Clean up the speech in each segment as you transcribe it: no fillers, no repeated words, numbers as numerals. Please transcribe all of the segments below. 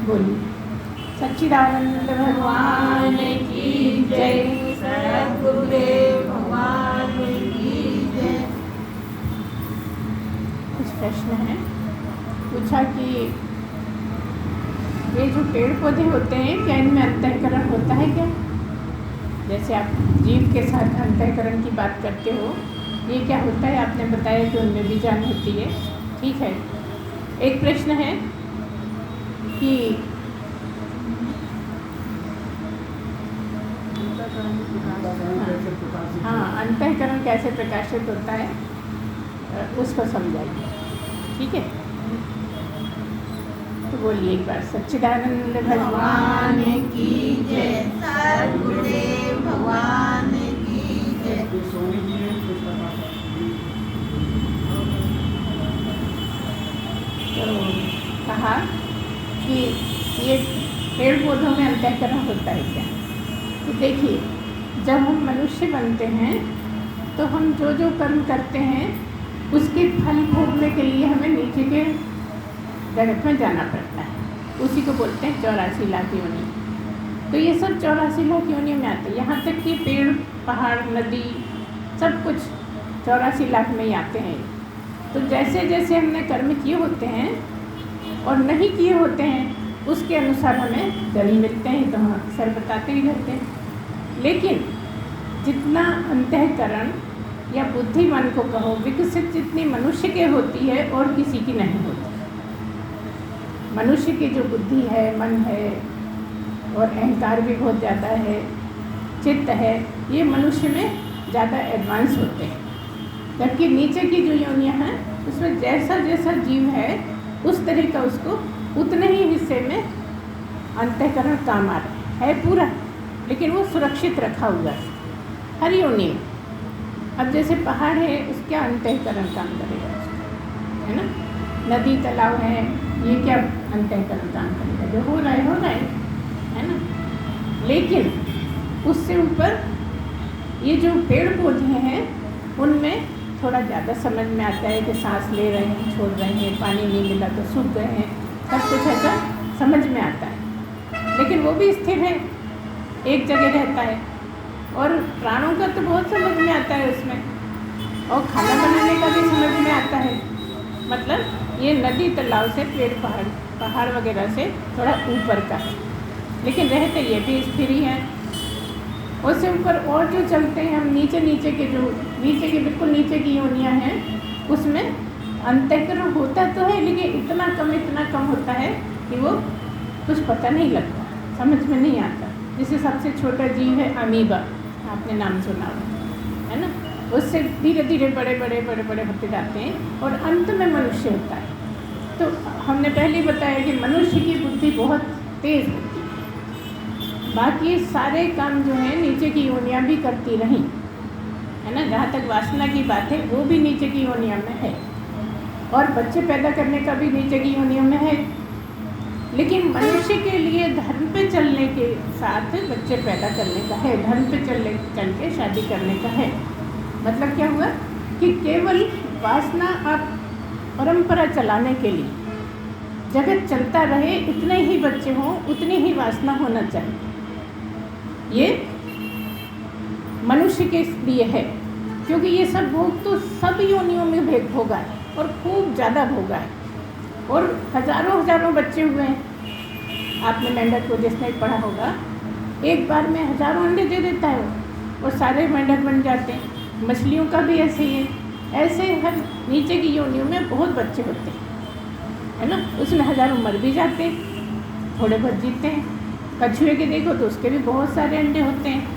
बोलिए। सच्चिदानंद भगवान की जय, सद्गुरुदेव भगवान की जय। कुछ प्रश्न है। पूछा कि ये जो पेड़ पौधे होते हैं क्या इनमें अंतःकरण होता है क्या? जैसे आप जीव के साथ अंतःकरण की बात करते हो, ये क्या होता है? आपने बताया कि उनमें भी जान होती है। ठीक है। एक प्रश्न है कि हाँ, अंतःकरण कैसे प्रकाशित होता है उसको समझाइए। ठीक है, तो बोलिए एक बार। सच्चिदानंद भगवान की जय, सद्गुरुदेव भगवान की जय। तो कहा कि ये पेड़ पौधों में अंतःकरण होता है क्या? तो देखिए, जब हम मनुष्य बनते हैं तो हम जो जो कर्म करते हैं उसके फल भोगने के लिए हमें नीचे के जगत में जाना पड़ता है। उसी को बोलते हैं 84 लाख योनि। तो ये सब 84 लाख योनियों में आते हैं। यहाँ तक कि पेड़, पहाड़, नदी सब कुछ 84 लाख में ही आते हैं। तो जैसे जैसे हमने कर्म किए होते हैं और नहीं किए होते हैं उसके अनुसार हमें जल मिलते हैं, तो हम अक्सर बताते ही रहते हैं। लेकिन जितना अंतःकरण या बुद्धि मन को कहो विकसित जितनी मनुष्य के होती है और किसी की नहीं होती। मनुष्य की जो बुद्धि है, मन है और अहंकार भी बहुत ज़्यादा है, चित्त है, ये मनुष्य में ज़्यादा एडवांस होते हैं। जबकि नीचे की जो योनियाँ हैं उसमें जैसा जैसा जीव है उस तरह का उसको उतने ही हिस्से में अंतःकरण काम आ रहा है पूरा, लेकिन वो सुरक्षित रखा हुआ है हर योनि में। अब जैसे पहाड़ है, उसका अंतःकरण काम करेगा, है ना। नदी, तालाब है, ये क्या अंतःकरण काम करेगा? जो हो रहा है ना। लेकिन उससे ऊपर ये जो पेड़ पौधे हैं उनमें थोड़ा ज़्यादा समझ में आता है कि सांस ले रहे हैं, छोड़ रहे हैं, पानी नहीं मिला तो सूख गए हैं, सब कुछ ऐसा समझ में आता है। लेकिन वो भी स्थिर है, एक जगह रहता है। और प्राणों का तो बहुत समझ में आता है उसमें, और खाना बनाने का भी समझ में आता है। मतलब ये नदी तालाब से, पेड़ पहाड़ वगैरह से थोड़ा ऊपर का है, लेकिन रहते ये भी स्थिर ही हैं। उससे ऊपर और जो चलते हैं हम, नीचे के बिल्कुल नीचे की योनियाँ हैं, उसमें अंतःकरण होता तो है, लेकिन इतना कम होता है कि वो कुछ पता नहीं लगता, समझ में नहीं आता। जैसे सबसे छोटा जीव है अमीबा, आपने नाम सुना है ना। उससे धीरे धीरे बड़े होते जाते हैं और अंत में मनुष्य होता है। तो हमने पहले ही बताया कि मनुष्य की बुद्धि बहुत तेज़ होती है। बाकी सारे काम जो हैं नीचे की योनियाँ भी करती रहीं, है ना। जहाँ तक वासना की बात है वो भी नीचे की योनियों में है, और बच्चे पैदा करने का भी नीचे की योनियों में है। लेकिन मनुष्य के लिए धर्म पे चलने के साथ बच्चे पैदा करने का है, धर्म पे चल के शादी करने का है। मतलब क्या हुआ कि केवल वासना आप परंपरा चलाने के लिए जगत चलता रहे, इतने ही बच्चे हों, उतनी ही वासना होना चाहिए। ये मनुष्य के लिए है, क्योंकि ये सब भोग तो सब योनियों में भेद भोगा है और खूब ज़्यादा भोगा है, और हजारों बच्चे हुए हैं। आपने मेंढक को जिसने पढ़ा होगा, एक बार में हजारों अंडे दे देता है वो, और सारे मेंढक बन जाते हैं। मछलियों का भी ऐसे ही है। ऐसे हर नीचे की योनियों में बहुत बच्चे होते हैं, है ना। उसमें हजारों मर भी जाते हैं, थोड़े बहुत जीते हैं। कछुए के देखो तो उसके भी बहुत सारे अंडे होते हैं,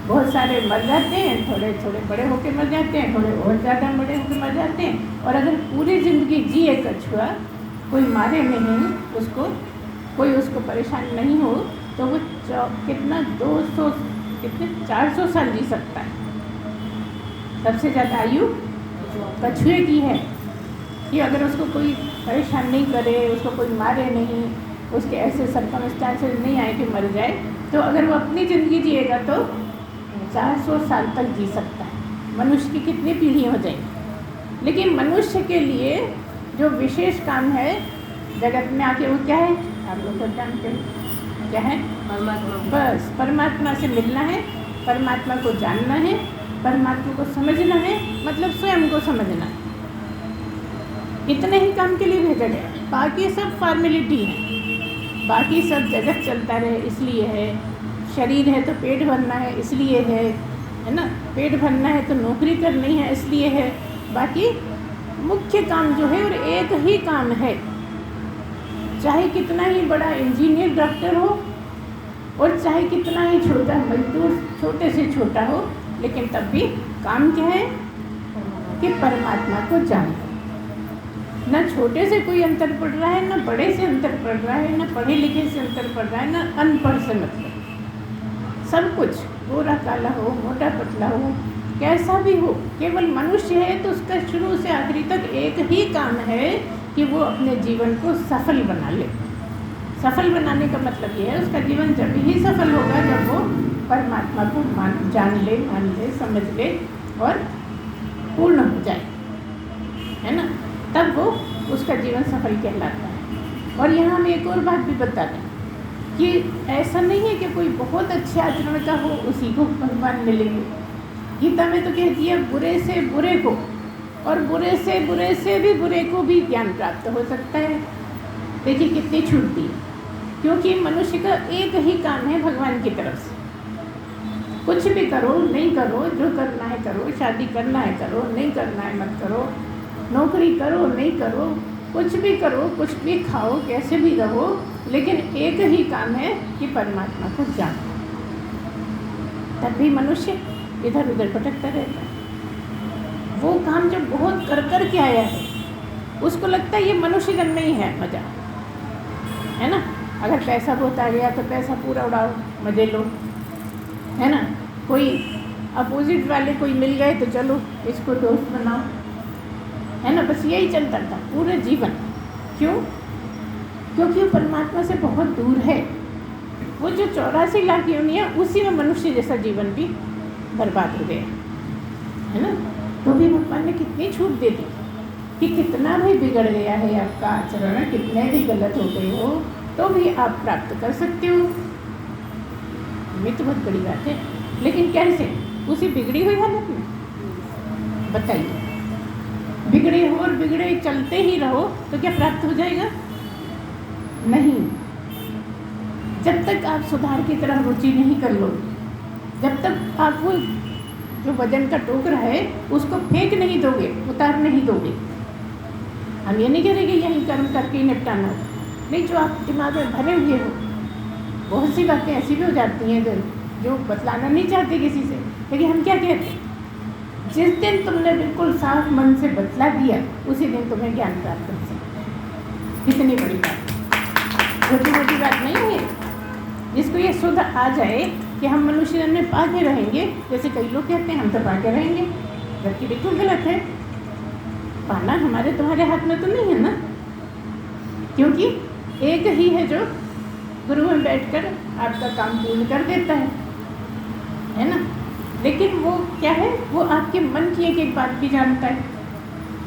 बहुत सारे मर जाते हैं, थोड़े बड़े होकर मर जाते हैं, थोड़े और ज़्यादा बड़े होकर मर जाते हैं। और अगर पूरी ज़िंदगी जिए कछुआ, कोई मारे नहीं उसको, कोई उसको परेशान नहीं हो, तो वो कितना 400 साल जी सकता है। सबसे ज़्यादा आयु कछुए की है, कि अगर उसको कोई परेशान नहीं करे, उसको कोई मारे नहीं, उसके ऐसे सर्कमस्टेंसेस नहीं आए कि मर जाए, तो अगर वो अपनी ज़िंदगी जिएगा तो 400 साल तक जी सकता है। मनुष्य की कितनी पीढ़ी हो जाएगी। लेकिन मनुष्य के लिए जो विशेष काम है जगत में आके वो क्या है, आप लोग सब जानते हो क्या है, परमात्मा। बस परमात्मा से मिलना है, परमात्मा को जानना है, परमात्मा को समझना है, मतलब स्वयं को समझना है। इतने ही काम के लिए भेजा गया, बाकी सब फॉर्मेलिटी है, बाकी सब जगत चलता रहे इसलिए है, शरीर है तो पेट भरना है इसलिए है ना, पेट भरना है तो नौकरी करनी है इसलिए है, बाकी मुख्य काम जो है और एक ही काम है, चाहे कितना ही बड़ा इंजीनियर डॉक्टर हो और चाहे कितना ही छोटा मजदूर छोटे से छोटा हो, लेकिन तब भी काम क्या है कि परमात्मा को जानना। न छोटे से कोई अंतर पड़ रहा है, न बड़े से अंतर पड़ रहा है, न पढ़े लिखे से अंतर पड़ रहा है, न अनपढ़ से, मतलब सब कुछ गोरा काला हो, मोटा पतला हो, कैसा भी हो, केवल मनुष्य है तो उसका शुरू से आखिरी तक एक ही काम है कि वो अपने जीवन को सफल बना ले। सफल बनाने का मतलब ये है उसका जीवन जब ही सफल होगा जब वो परमात्मा को जान ले, मान ले, समझ ले और पूर्ण हो जाए, है ना, तब वो उसका जीवन सफल कहलाता है। और यहाँ हम एक और बात भी बता दें कि ऐसा नहीं है कि कोई बहुत अच्छे आचरण का हो उसी को भगवान मिलेंगे। गीता में तो कह दिया बुरे से बुरे को, और बुरे से भी बुरे को भी ज्ञान प्राप्त हो सकता है। देखिए कितनी छूट दी, क्योंकि मनुष्य का एक ही काम है भगवान की तरफ से। कुछ भी करो नहीं करो, जो करना है करो, शादी करना है करो, नहीं करना है मत करो, नौकरी करो नहीं करो, कुछ भी करो, कुछ भी खाओ, कैसे भी रहो, लेकिन एक ही काम है कि परमात्मा को जानो। तब भी मनुष्य इधर उधर भटकता रहता है। वो काम जब बहुत कर के आया है उसको लगता है ये मनुष्य जन्म में ही है मज़ा, है ना। अगर पैसा बहुत आ गया तो पैसा पूरा उड़ाओ, मज़े लो, है ना। कोई अपोजिट वाले कोई मिल गए तो चलो इसको दोस्त बनाओ, है ना। बस यही चलता था पूरे जीवन। क्यों? क्योंकि वो परमात्मा से बहुत दूर है। वो जो 84 लाख योनियाँ उसी में मनुष्य जैसा जीवन भी बर्बाद हो गया, है ना। तो भी भगवान ने कितनी छूट दे दी कि कितना भी बिगड़ गया है आपका आचरण, कितने भी गलत हो गए हो, तो भी आप प्राप्त कर सकते हो। ये तो बहुत बड़ी बात है। लेकिन कैसे? उसी बिगड़ी हुई हालत में, बताइए। बिगड़े हो और बिगड़े चलते ही रहो तो क्या प्राप्त हो जाएगा? नहीं। जब तक आप सुधार की तरफ रुचि नहीं कर लो, जब तक आप वो जो वजन का टोकरा है उसको फेंक नहीं दोगे, उतार नहीं दोगे। हम ये नहीं करेंगे यही कर्म करके ही निपटाना हो, नहीं। जो आप दिमाग में भरे हुए हो, बहुत सी बातें ऐसी भी हो जाती हैं जो बतलाना नहीं चाहते किसी से, लेकिन हम क्या कहते हैं, जिस दिन तुमने बिल्कुल साफ मन से बतला दिया उसी दिन तुम्हें ज्ञान प्राप्त हो सकता। कितनी बड़ी बात, छोटी मोटी बात नहीं है। जिसको ये शुद्ध आ जाए कि हम मनुष्य जन्म में पा के रहेंगे, जैसे कई लोग कहते हैं हम तो पा के रहेंगे, जबकि बिल्कुल गलत है। पाना हमारे तुम्हारे हाथ में तो नहीं है ना, क्योंकि एक ही है जो गुरु में बैठकर आपका काम पूर्ण कर देता है ना। लेकिन वो क्या है, वो आपके मन की एक एक बात भी जानता है।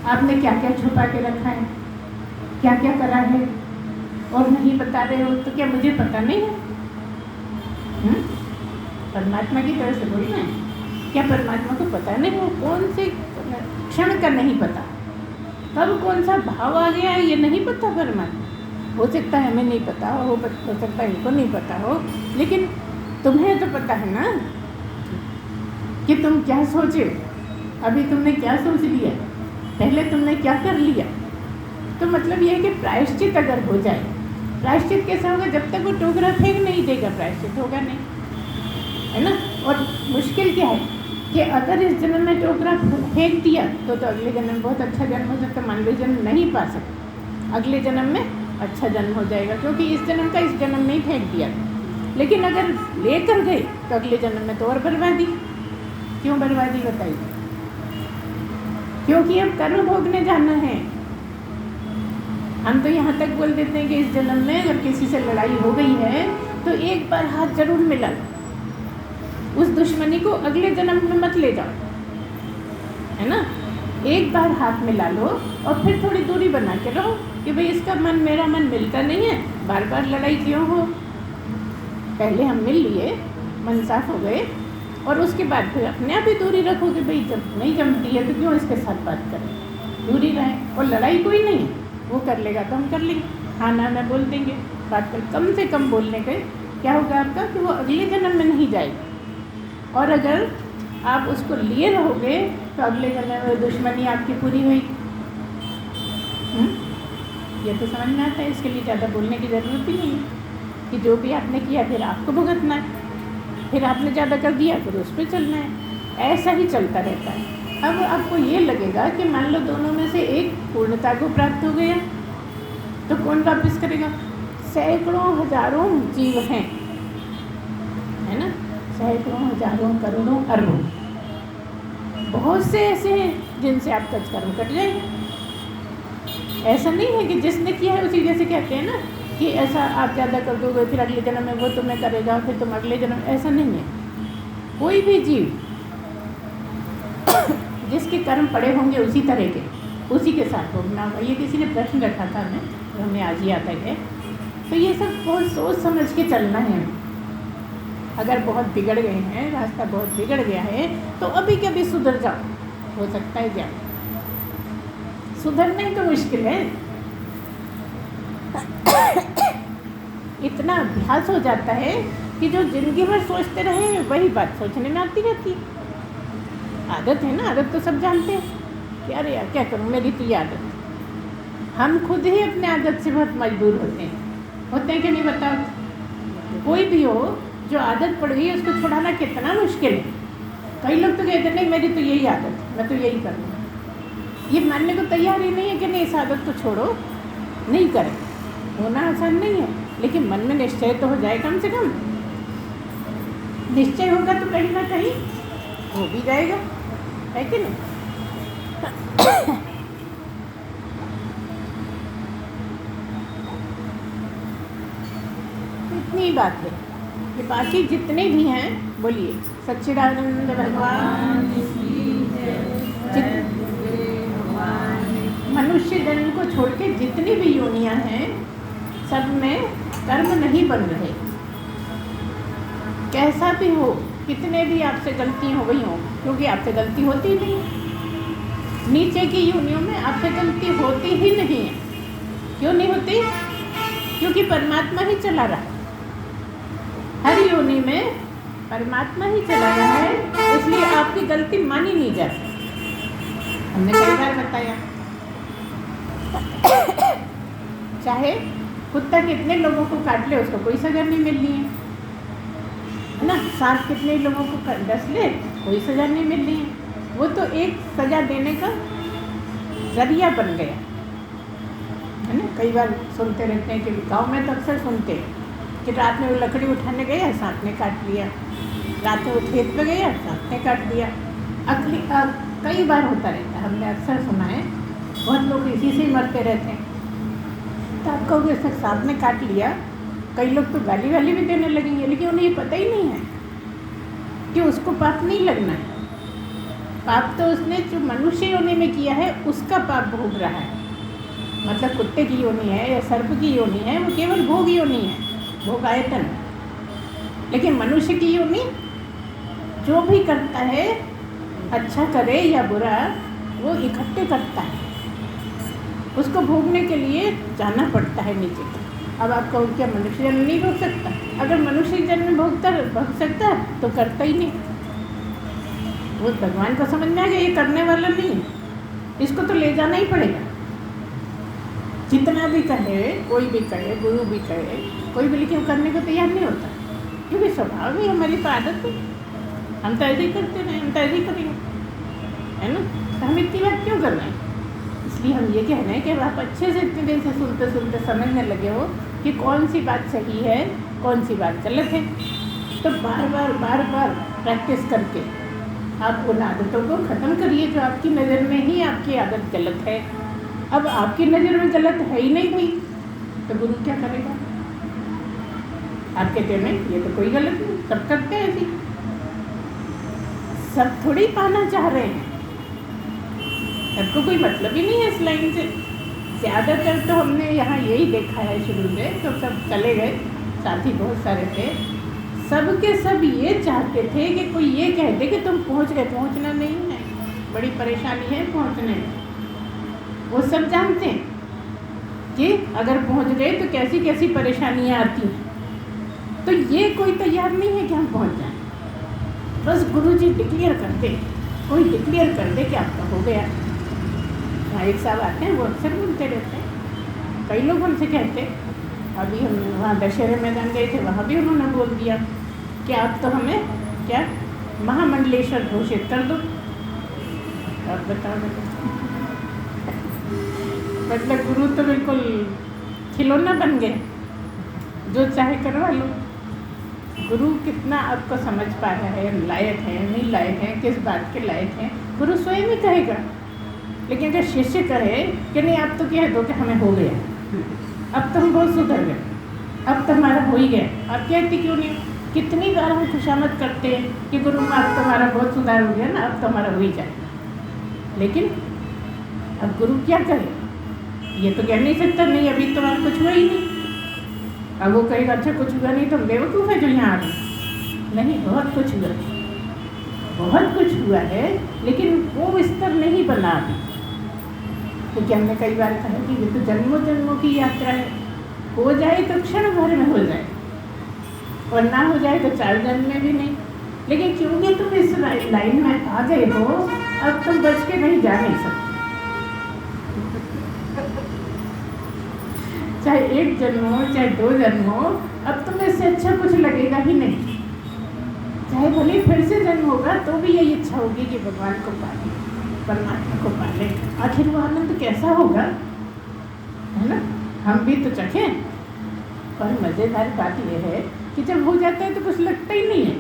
आपने क्या क्या छुपा के रखा है, क्या क्या करा है और नहीं बता रहे हो, तो क्या मुझे पता नहीं है? परमात्मा की तरफ से बोलना है, क्या परमात्मा को पता नहीं? वो कौन से क्षण का नहीं पता, कब कौन सा भाव आ गया है ये नहीं पता परमात्मा। हो सकता है हमें नहीं पता हो सकता है इनको नहीं पता हो, लेकिन तुम्हें तो पता है ना कि तुम क्या सोचे, अभी तुमने क्या सोच लिया, पहले तुमने क्या कर लिया। तो मतलब ये है कि प्रायश्चित अगर हो जाए, प्रायश्चित कैसा होगा? जब तक वो टोकरा फेंक नहीं देगा प्रायश्चित होगा नहीं, है ना। और मुश्किल क्या है कि अगर इस जन्म में टोकरा फेंक दिया तो अगले जन्म में बहुत अच्छा जन्म हो सकता है, मान लो जन्म नहीं पा सकते, अगले जन्म में अच्छा जन्म हो जाएगा, क्योंकि इस जन्म का इस जन्म में ही फेंक दिया। लेकिन अगर लेकर गए तो अगले जन्म में तो और बर्बादी। क्यों बर्बादी बताइए? क्योंकि अब कर्म भोगने जाना है। हम तो यहाँ तक बोल देते हैं कि इस जन्म में अगर किसी से लड़ाई हो गई है तो एक बार हाथ जरूर मिला लो, उस दुश्मनी को अगले जन्म में मत ले जाओ, है ना। एक बार हाथ मिला लो और फिर थोड़ी दूरी बना के रहो, कि भाई इसका मन मेरा मन मिलता नहीं है, बार बार लड़ाई क्यों हो। पहले हम मिल लिए, मन साफ हो गए, और उसके बाद फिर अपने आप ही दूरी रखोगे। भाई जब नहीं जमती है तो क्यों इसके साथ बात करें, दूरी रहें। और लड़ाई कोई नहीं है, वो कर लेगा तो हम कर लेंगे, हाँ ना मैं बोल देंगे। बात पर कम से कम बोलने के क्या होगा आपका कि वो अगले जन्म में नहीं जाएगा। और अगर आप उसको लिए रहोगे तो अगले जन्म में दुश्मनी आपकी पूरी होगी। ये तो समझ में आता है, इसके लिए ज़्यादा बोलने की ज़रूरत ही नहीं है कि जो भी आपने किया फिर आपको भुगतना है, फिर आपने ज़्यादा कर दिया फिर उस पर चलना है। ऐसा ही चलता रहता है। अब आपको ये लगेगा कि मान लो दोनों में से एक पूर्णता को प्राप्त हो गया तो कौन वापस करेगा। सैकड़ों हजारों जीव हैं, है ना, सैकड़ों हजारों करोड़ों अरबों, बहुत से ऐसे हैं जिनसे आपका कर्म कट जाएगा। ऐसा नहीं है कि जिसने किया है उसी, जैसे कहते हैं ना कि ऐसा आप ज़्यादा कर दोगे फिर अगले जन्म में वो तुम्हें करेगा, फिर तुम अगले जन्म, ऐसा नहीं है। कोई भी जीव जिसके कर्म पड़े होंगे उसी तरह के, उसी के साथ भोगना होगा। ये किसी ने प्रश्न रखा था हमें, तो हमें आज ही आता है। तो ये सब बहुत सोच समझ के चलना है। अगर बहुत बिगड़ गए हैं, रास्ता बहुत बिगड़ गया है, तो अभी कभी सुधर जाओ, हो सकता है क्या सुधरना ही तो मुश्किल है। इतना अभ्यास हो जाता है कि जो जिंदगी भर सोचते रहे वही बात सोचने में आती रहती है। आदत है ना, आदत तो सब जानते हैं कि अरे यार क्या करूँ, मेरी तो ये आदत है। हम खुद ही अपने आदत से बहुत मजबूर होते हैं कि नहीं, बताओ। कोई भी हो जो आदत पड़ गई है उसको छुड़ाना कितना मुश्किल है। कई लोग तो कहते नहीं मेरी तो यही आदत है, मैं तो यही करूँगा। ये मानने को तैयार ही नहीं है कि नहीं इस आदत को छोड़ो, नहीं करें। होना आसान नहीं है, लेकिन मन में निश्चय तो हो जाए, कम से कम निश्चय होगा तो कहीं ना कहीं हो भी जाएगा, है कि नहीं। इतनी बात है कि बाकी जितने भी हैं, बोलिए सच्चिदानंद भगवान। मनुष्य जन्म को छोड़ के जितनी भी योनियां हैं सब में कर्म नहीं बन रहे। कैसा भी हो, कितने भी आपसे गलती हो गई हो, क्योंकि आपसे गलती होती ही नहीं, नीचे की योनियों में आपसे गलती होती ही नहीं है। क्यों नहीं होती? क्योंकि परमात्मा ही चला रहा है। हर योनि में परमात्मा ही चला रहा है, इसलिए आपकी गलती मानी नहीं जाती। हमने कई बार बताया, चाहे कुत्ता कितने लोगों को काट ले उसको कोई सज़ा नहीं मिलनी है ना। सांप कितने लोगों को डस ले कोई सज़ा नहीं मिलनी है। वो तो एक सज़ा देने का जरिया बन गया, है ना। कई बार सुनते रहते हैं कि गांव में तो अक्सर सुनते हैं कि रात में वो लकड़ी उठाने गया, सांप ने काट लिया। रात में वो खेत में गया, सांप ने काट दिया। कई बार होता रहता है, हमने अक्सर सुना है। बहुत लोग इसी से ही मरते रहते हैं। तो आप कहोगे सर सांप ने काट लिया, कई लोग तो गाली वाली भी देने लगेंगे, लेकिन उन्हें ये पता ही नहीं है कि उसको पाप नहीं लगना है। पाप तो उसने जो मनुष्य योनि में किया है उसका पाप भोग रहा है। मतलब कुत्ते की योनि है या सर्प की योनि है, वो केवल भोग योनि है, भोग आयतन। लेकिन मनुष्य की योनि जो भी करता है, अच्छा करे या बुरा, वो इकट्ठे करता है। उसको भोगने के लिए जाना पड़ता है नीचे। अब आप कहो क्या मनुष्य जन्म नहीं भोग सकता? अगर मनुष्य जन्म भोग सकता तो करता ही नहीं। वो भगवान को समझ में आ गया ये करने वाला नहीं है, इसको तो ले जाना ही पड़ेगा। जितना भी कहे, कोई भी कहे, गुरु भी कहे, कोई भी, लेकिन करने को तैयार नहीं होता, क्योंकि स्वभाव ही हमारी तो आदत है। हम तो ऐसे ही करते रहे, हम तो ऐसे ही करेंगे, है ना। तो हम इतनी बात क्यों कर रहे हैं? इसलिए हम ये कह रहे हैं कि आप अच्छे से इतने दिन से सुनते सुनते समझने लगे हो कि कौन सी बात सही है, कौन सी बात गलत है। तो बार बार प्रैक्टिस करके आप उन आदतों को ख़त्म करिए जो आपकी नज़र में ही आपकी आदत गलत है। अब आपकी नज़र में गलत है ही नहीं भाई, तो गुरु क्या करेगा? आप कहते हैं ये तो कोई गलत नहीं, सब करते हैं ऐसी। सब थोड़ी पाना चाह रहे हैं, सबको कोई मतलब ही नहीं है इस लाइन से, ज़्यादातर तो हमने यहाँ यही देखा है शुरू से, तो सब चले गए, साथी बहुत सारे थे, सब के सब ये चाहते थे कि कोई ये कह दे कि तुम पहुँच गए। पहुँचना नहीं है, बड़ी परेशानी है पहुँचने में। वो सब जानते हैं कि अगर पहुँच गए तो कैसी कैसी परेशानियाँ आती हैं, तो ये कोई तैयार नहीं है कि हम पहुँच जाएं। बस गुरुजी डिक्लेयर कर दे, कोई डिक्लेयर कर दे कि आपका हो गया। यहाँ एक साहब आते हैं, वो अक्सर बोलते रहते हैं, कई लोग उनसे कहते, अभी हम वहाँ दशहरे मैदान गए थे, वहाँ भी उन्होंने बोल दिया कि आप तो हमें क्या महामंडलेश्वर घोषित कर दो। आप बताओ मतलब गुरु तो बिल्कुल खिलौना बन गए, जो चाहे करवा लो। गुरु कितना आपको समझ पा रहा है, लायक है नहीं लायक है, किस बात के लायक है, गुरु स्वयं ही कहेगा। लेकिन अगर शिष्य कहे कि नहीं आप तो कह दो कि हमें हो गया, अब तो हम बहुत सुधर गए, अब तो हमारा हो ही गया, आप कहते क्यों नहीं? कितनी बार हम खुशामद करते हैं कि गुरु अब तो हमारा बहुत सुधार हो गया ना, अब तो हमारा हो ही जाए। लेकिन अब गुरु क्या करे? ये तो कह नहीं सकता नहीं अभी तो हमारा कुछ हुआ ही नहीं। अब वो कहेगा अच्छा कुछ हुआ नहीं तो बेवकूफ़ है जो यहाँ आ गए। नहीं, बहुत कुछ हुआ है, बहुत कुछ हुआ है, लेकिन वो स्तर नहीं बना अभी। क्योंकि हमने कई बार कहा कि ये तो जन्मों जन्मों की यात्रा है, हो जाए तो क्षण भर में हो जाए और ना हो जाए तो 4 जन्म में भी नहीं। लेकिन क्योंकि तुम इस लाइन में आ गए हो, अब तुम बच के नहीं जा नहीं सकते। चाहे 1 जन्म हो, चाहे 2 जन्म हो, अब तुम्हें इससे अच्छा कुछ लगेगा ही नहीं। चाहे भले फिर से जन्म होगा तो भी यही इच्छा होगी कि भगवान को पाले, परमात्मा को पाले। आखिर वो आनंद कैसा होगा, है ना? हम भी तो चखें। पर मज़ेदार बात यह है कि जब हो जाता है तो कुछ लगता ही नहीं है।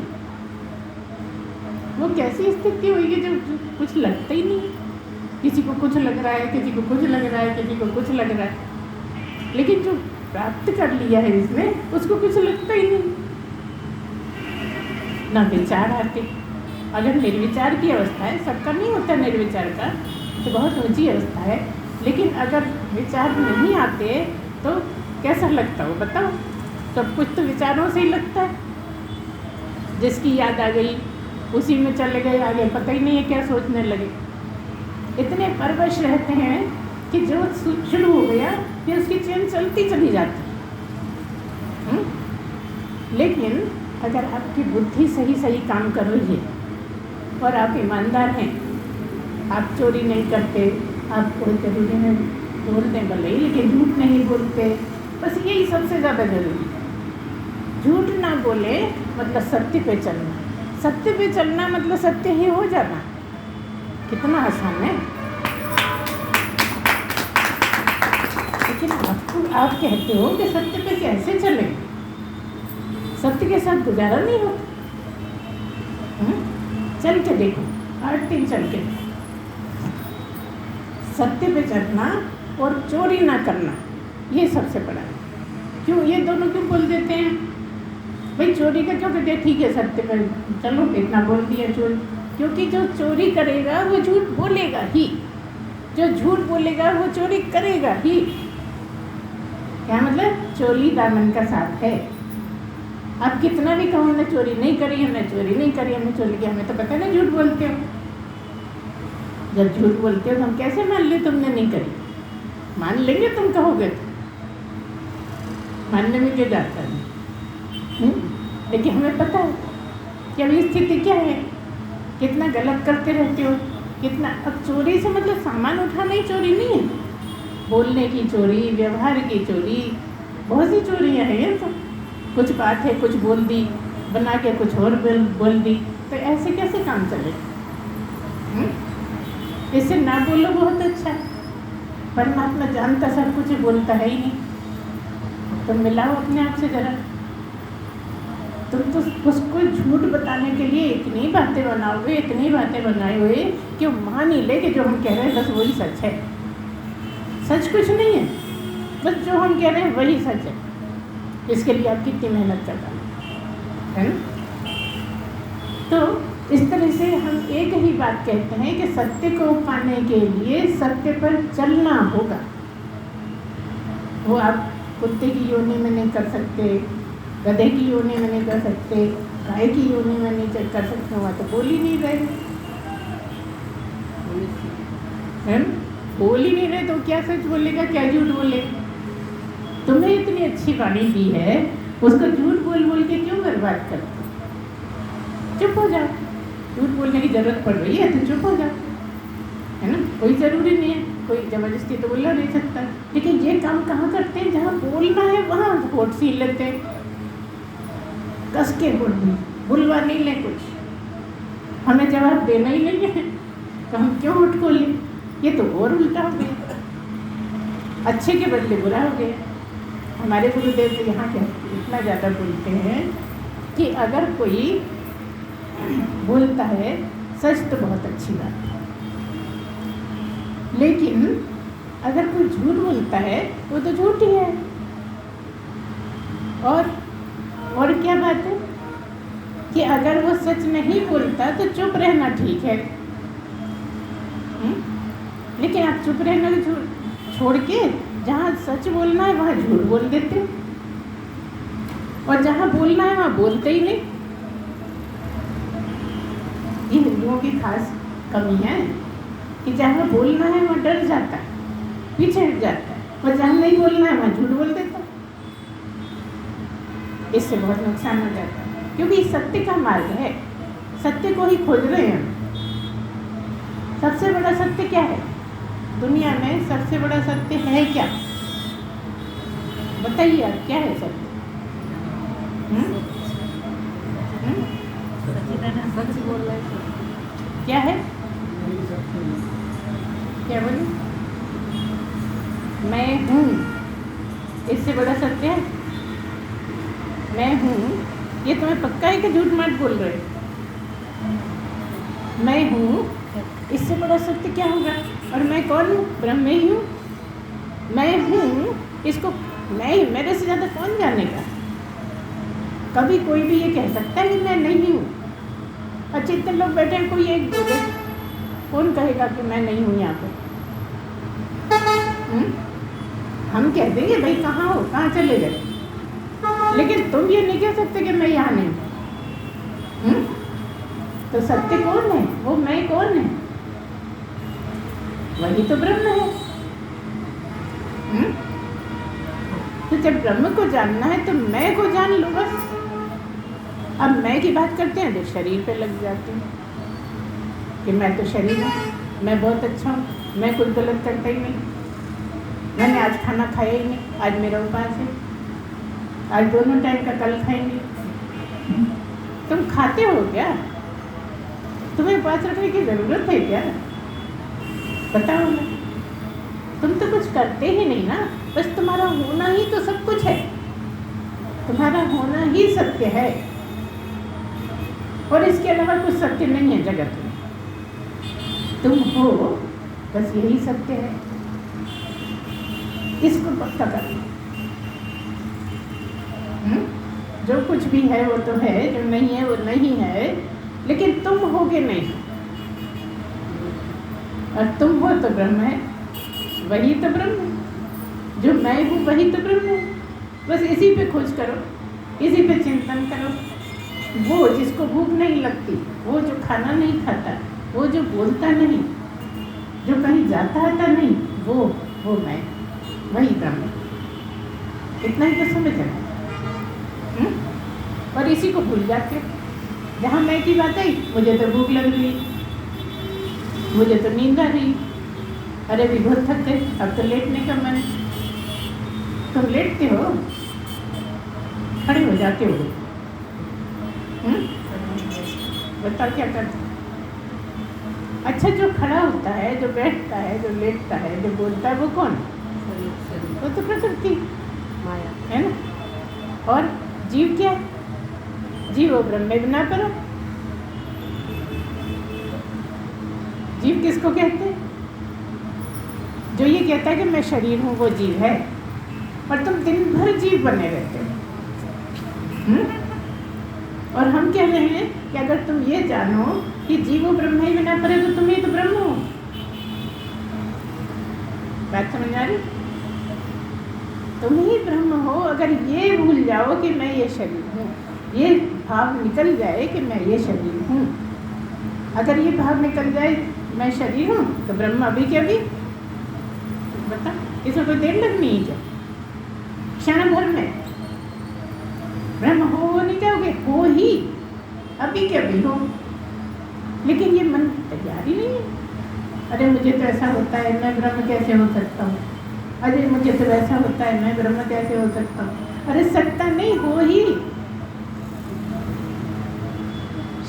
वो कैसी स्थिति होगी जब कुछ लगता ही नहीं है? किसी को कुछ लग रहा है, किसी को कुछ लग रहा है, किसी को कुछ लग रहा है, लेकिन जो प्राप्त कर लिया है इसने, उसको कुछ लगता ही नहीं। ना विचार आते। अगर निर्विचार की अवस्था है, सबका नहीं होता निर्विचार का, तो बहुत ऊंची अवस्था है, लेकिन अगर विचार नहीं आते तो कैसा लगता हो बताओ? सब कुछ तो विचारों से ही लगता है। जिसकी याद आ गई उसी में चले गए, आगे पता ही नहीं है क्या सोचने लगे। इतने परवश रहते हैं कि जो शुरू हो गया फिर उसकी चेन चलती चली जाती है। लेकिन अगर आपकी बुद्धि सही सही काम कर रही है और आप ईमानदार हैं, आप चोरी नहीं करते, आप कोई जरूरी में बोलते भले ही लेकिन झूठ नहीं बोलते, बस यही सबसे ज़्यादा जरूरी है। झूठ ना बोले मतलब सत्य पे चलना, सत्य पे चलना मतलब सत्य ही हो जाना। कितना आसान है। लेकिन आप कहते हो कि सत्य पे कैसे चले, सत्य के साथ गुजारा नहीं होता। चल के देखो, 8 दिन चल के सत्य पे चलना और चोरी ना करना, ये सबसे बड़ा है। क्यों ये दोनों क्यों बोल देते हैं? भाई चोरी का क्यों कहते हैं? ठीक है सत्य पे चलो, इतना बोल दिया चोरी, क्योंकि जो चोरी करेगा वो झूठ बोलेगा ही, जो झूठ बोलेगा वो चोरी करेगा ही। क्या मतलब? चोली दामन का साथ है। आप कितना भी कहो हमने चोरी नहीं करी, हमने चोरी नहीं करी, हमने चोरी की, हमें तो पता नहीं झूठ बोलते हो। जब झूठ बोलते हो तो हम कैसे मान ले तुमने नहीं करी? मान लेंगे तुम कहोगे तो, मानने में क्या जाता है। लेकिन हमें पता है कि अभी स्थिति क्या है, कितना गलत करते रहते हो, कितना। अब चोरी से मतलब सामान उठाना ही चोरी नहीं है, बोलने की चोरी, व्यवहार की चोरी, बहुत सी चोरियाँ हैं ये तो। कुछ बात है, कुछ बोल दी, बना के कुछ और बोल दी, तो ऐसे कैसे काम चले? इससे ना बोलो बहुत अच्छा है। परमात्मा जानता सब कुछ, बोलता है ही नहीं। तुम मिलाओ अपने आप से जरा, तुम तो उसको झूठ बताने के लिए इतनी बातें बनाओगे, इतनी बातें बनाए हुए कि वो मान ही ले कि जो हम कह रहे हैं बस वही सच है। सच कुछ नहीं है, बस जो हम कह रहे हैं वही सच है। इसके लिए आप कितनी मेहनत कर रहे हैं ना? तो इस तरह से हम एक ही बात कहते हैं कि सत्य को पाने के लिए सत्य पर चलना होगा। वो आप कुत्ते की योनि में नहीं कर सकते, गधे की योनि में नहीं कर सकते, गाय की योनि में नहीं कर सकते, वहाँ तो बोल ही नहीं रहे हैं। बोल ही नहीं रहे तो क्या सच बोलेगा, क्या झूठ बोलेगा? तुम्हें इतनी अच्छी वाणी दी है, उसको झूठ बोल बोल के क्यों बर्बाद करते? चुप हो जाओ। झूठ बोलने की जरूरत पड़ रही है तो चुप हो जाओ, है ना? कोई ज़रूरी नहीं है, कोई ज़बरदस्ती तो बोलना नहीं सकता। लेकिन ये काम कहाँ करते हैं? जहाँ बोलना है वहाँ होठ सील लेते हैं, कस के बुलवा नहीं ले, कुछ हमें जवाब देना ही नहीं है तो हम क्यों होठ खोलें? ये तो और उल्टा हो गया, अच्छे के बदले बुरा हो गया। हमारे गुरुदेव तो यहाँ क्या इतना ज़्यादा बोलते हैं कि अगर कोई बोलता है सच तो बहुत अच्छी बात है, लेकिन अगर कोई झूठ बोलता है वो तो झूठ ही है। और क्या बात है कि अगर वो सच नहीं बोलता तो चुप रहना ठीक है। लेकिन आप चुप रहना छोड़ के जहाँ सच बोलना है वहाँ झूठ बोल देते, और जहाँ बोलना है वहाँ बोलते ही नहीं। ये हिंदुओं की खास कमी है कि जहाँ बोलना है वहाँ डर जाता है, पीछे हट जाता है, और जहाँ नहीं बोलना है वहाँ झूठ बोल देता है। इससे बहुत नुकसान हो जाता है, क्योंकि सत्य का मार्ग है, सत्य को ही खोज रहे हैं। सबसे बड़ा सत्य क्या है दुनिया में? सबसे बड़ा सत्य है क्या? बताइए आप, क्या है सत्य? सच बोल रहे, क्या है? क्या बोले? मैं हूँ, इससे बड़ा सत्य है मैं हूँ। ये तुम्हें पक्का है कि झूठ मत बोल रहे? मैं हूँ, इससे बड़ा सत्य क्या होगा? और मैं कौन हूँ? ब्रह्म ही हूँ। मैं हूँ, इसको मैं, मेरे से ज़्यादा कौन जानेगा? कभी कोई भी ये कह सकता है कि मैं नहीं हूँ? अच्छे इतने लोग बैठे हैं, कोई एक बोले, कौन कहेगा कि मैं नहीं हूँ यहाँ पे? हम कह देंगे भाई कहाँ हो, कहाँ चले गए, लेकिन तुम ये नहीं कह सकते कि मैं यहाँ नहीं हूँ। तो सत्य कौन है? वो मैं कौन है? वही तो ब्रह्म है। तो जब ब्रह्म को जानना है तो मैं को जान लो बस। अब मैं की बात करते हैं तो शरीर पे लग जाते हैं कि मैं तो शरीर हूँ, मैं बहुत अच्छा हूँ, मैं कुछ गलत करता ही नहीं, मैंने आज खाना खाया ही नहीं, आज मेरा उपवास है, आज दोनों टाइम का कल खाएंगे। तुम खाते हो क्या? तुम्हें उपवास रखने की ज़रूरत है क्या? बताओ ना। तुम तो कुछ करते ही नहीं ना, बस तुम्हारा होना ही तो सब कुछ है, तुम्हारा होना ही सत्य है, और इसके अलावा कुछ सत्य नहीं है जगत में। तुम हो, बस यही सत्य है। इसको पक्का कर लो। जो कुछ भी है वो तो है, जो नहीं है वो नहीं है, लेकिन तुम होगे नहीं, और तुम हो तो ब्रह्म है, वही तो ब्रह्म है। जो मैं हूँ वही तो ब्रह्म है। बस इसी पे खोज करो, इसी पे चिंतन करो। वो जिसको भूख नहीं लगती, वो जो खाना नहीं खाता, वो जो बोलता नहीं, जो कहीं जाता आता नहीं, वो मैं, वही ब्रह्म। इतना ही तो समझ है। और इसी को भूल जाते हो। जहाँ मैं की बात आई, मुझे तो भूख लग रही, मुझे तो नींद आ रही, अरे भी बहुत थक गए, अब तो लेटने का मन। तुम लेटते हो, खड़े हो जाते हो। बताओ क्या करते? अच्छा, जो खड़ा होता है, जो बैठता है, जो लेटता है, जो बोलता है, वो कौन? वो तो प्रकृति, माया है ना। और जीव क्या? जीव वो ब्रह्म में बिना करो। जीव किसको कहते हैं? जो ये कहता है कि मैं शरीर हूँ, वो जीव है। पर तुम दिन भर जीव बने रहते हो। और हम कह रहे हैं कि अगर तुम ये जानो कि जीव ब्रह्म ही बिना परे, तो तुम ही तो ब्रह्म हो। बात समझ आ रही? तुम ही ब्रह्म हो। अगर ये भूल जाओ कि मैं ये शरीर हूँ, ये भाव निकल जाए कि मैं ये शरीर हूँ, अगर ये भाव निकल जाए मैं शरीर हूँ, तो ब्रह्म अभी के अभी। बता, इसमें कोई देर लगनी है क्या? क्षण भर में ब्रह्म हो नहीं जाओगे, हो ही अभी के अभी हो। लेकिन ये मन तैयार ही नहीं है। अरे मुझे तो ऐसा होता है, मैं ब्रह्म कैसे हो सकता हूँ? अरे मुझे तो ऐसा होता है, मैं ब्रह्म कैसे हो सकता हूँ? अरे सकता नहीं, हो ही।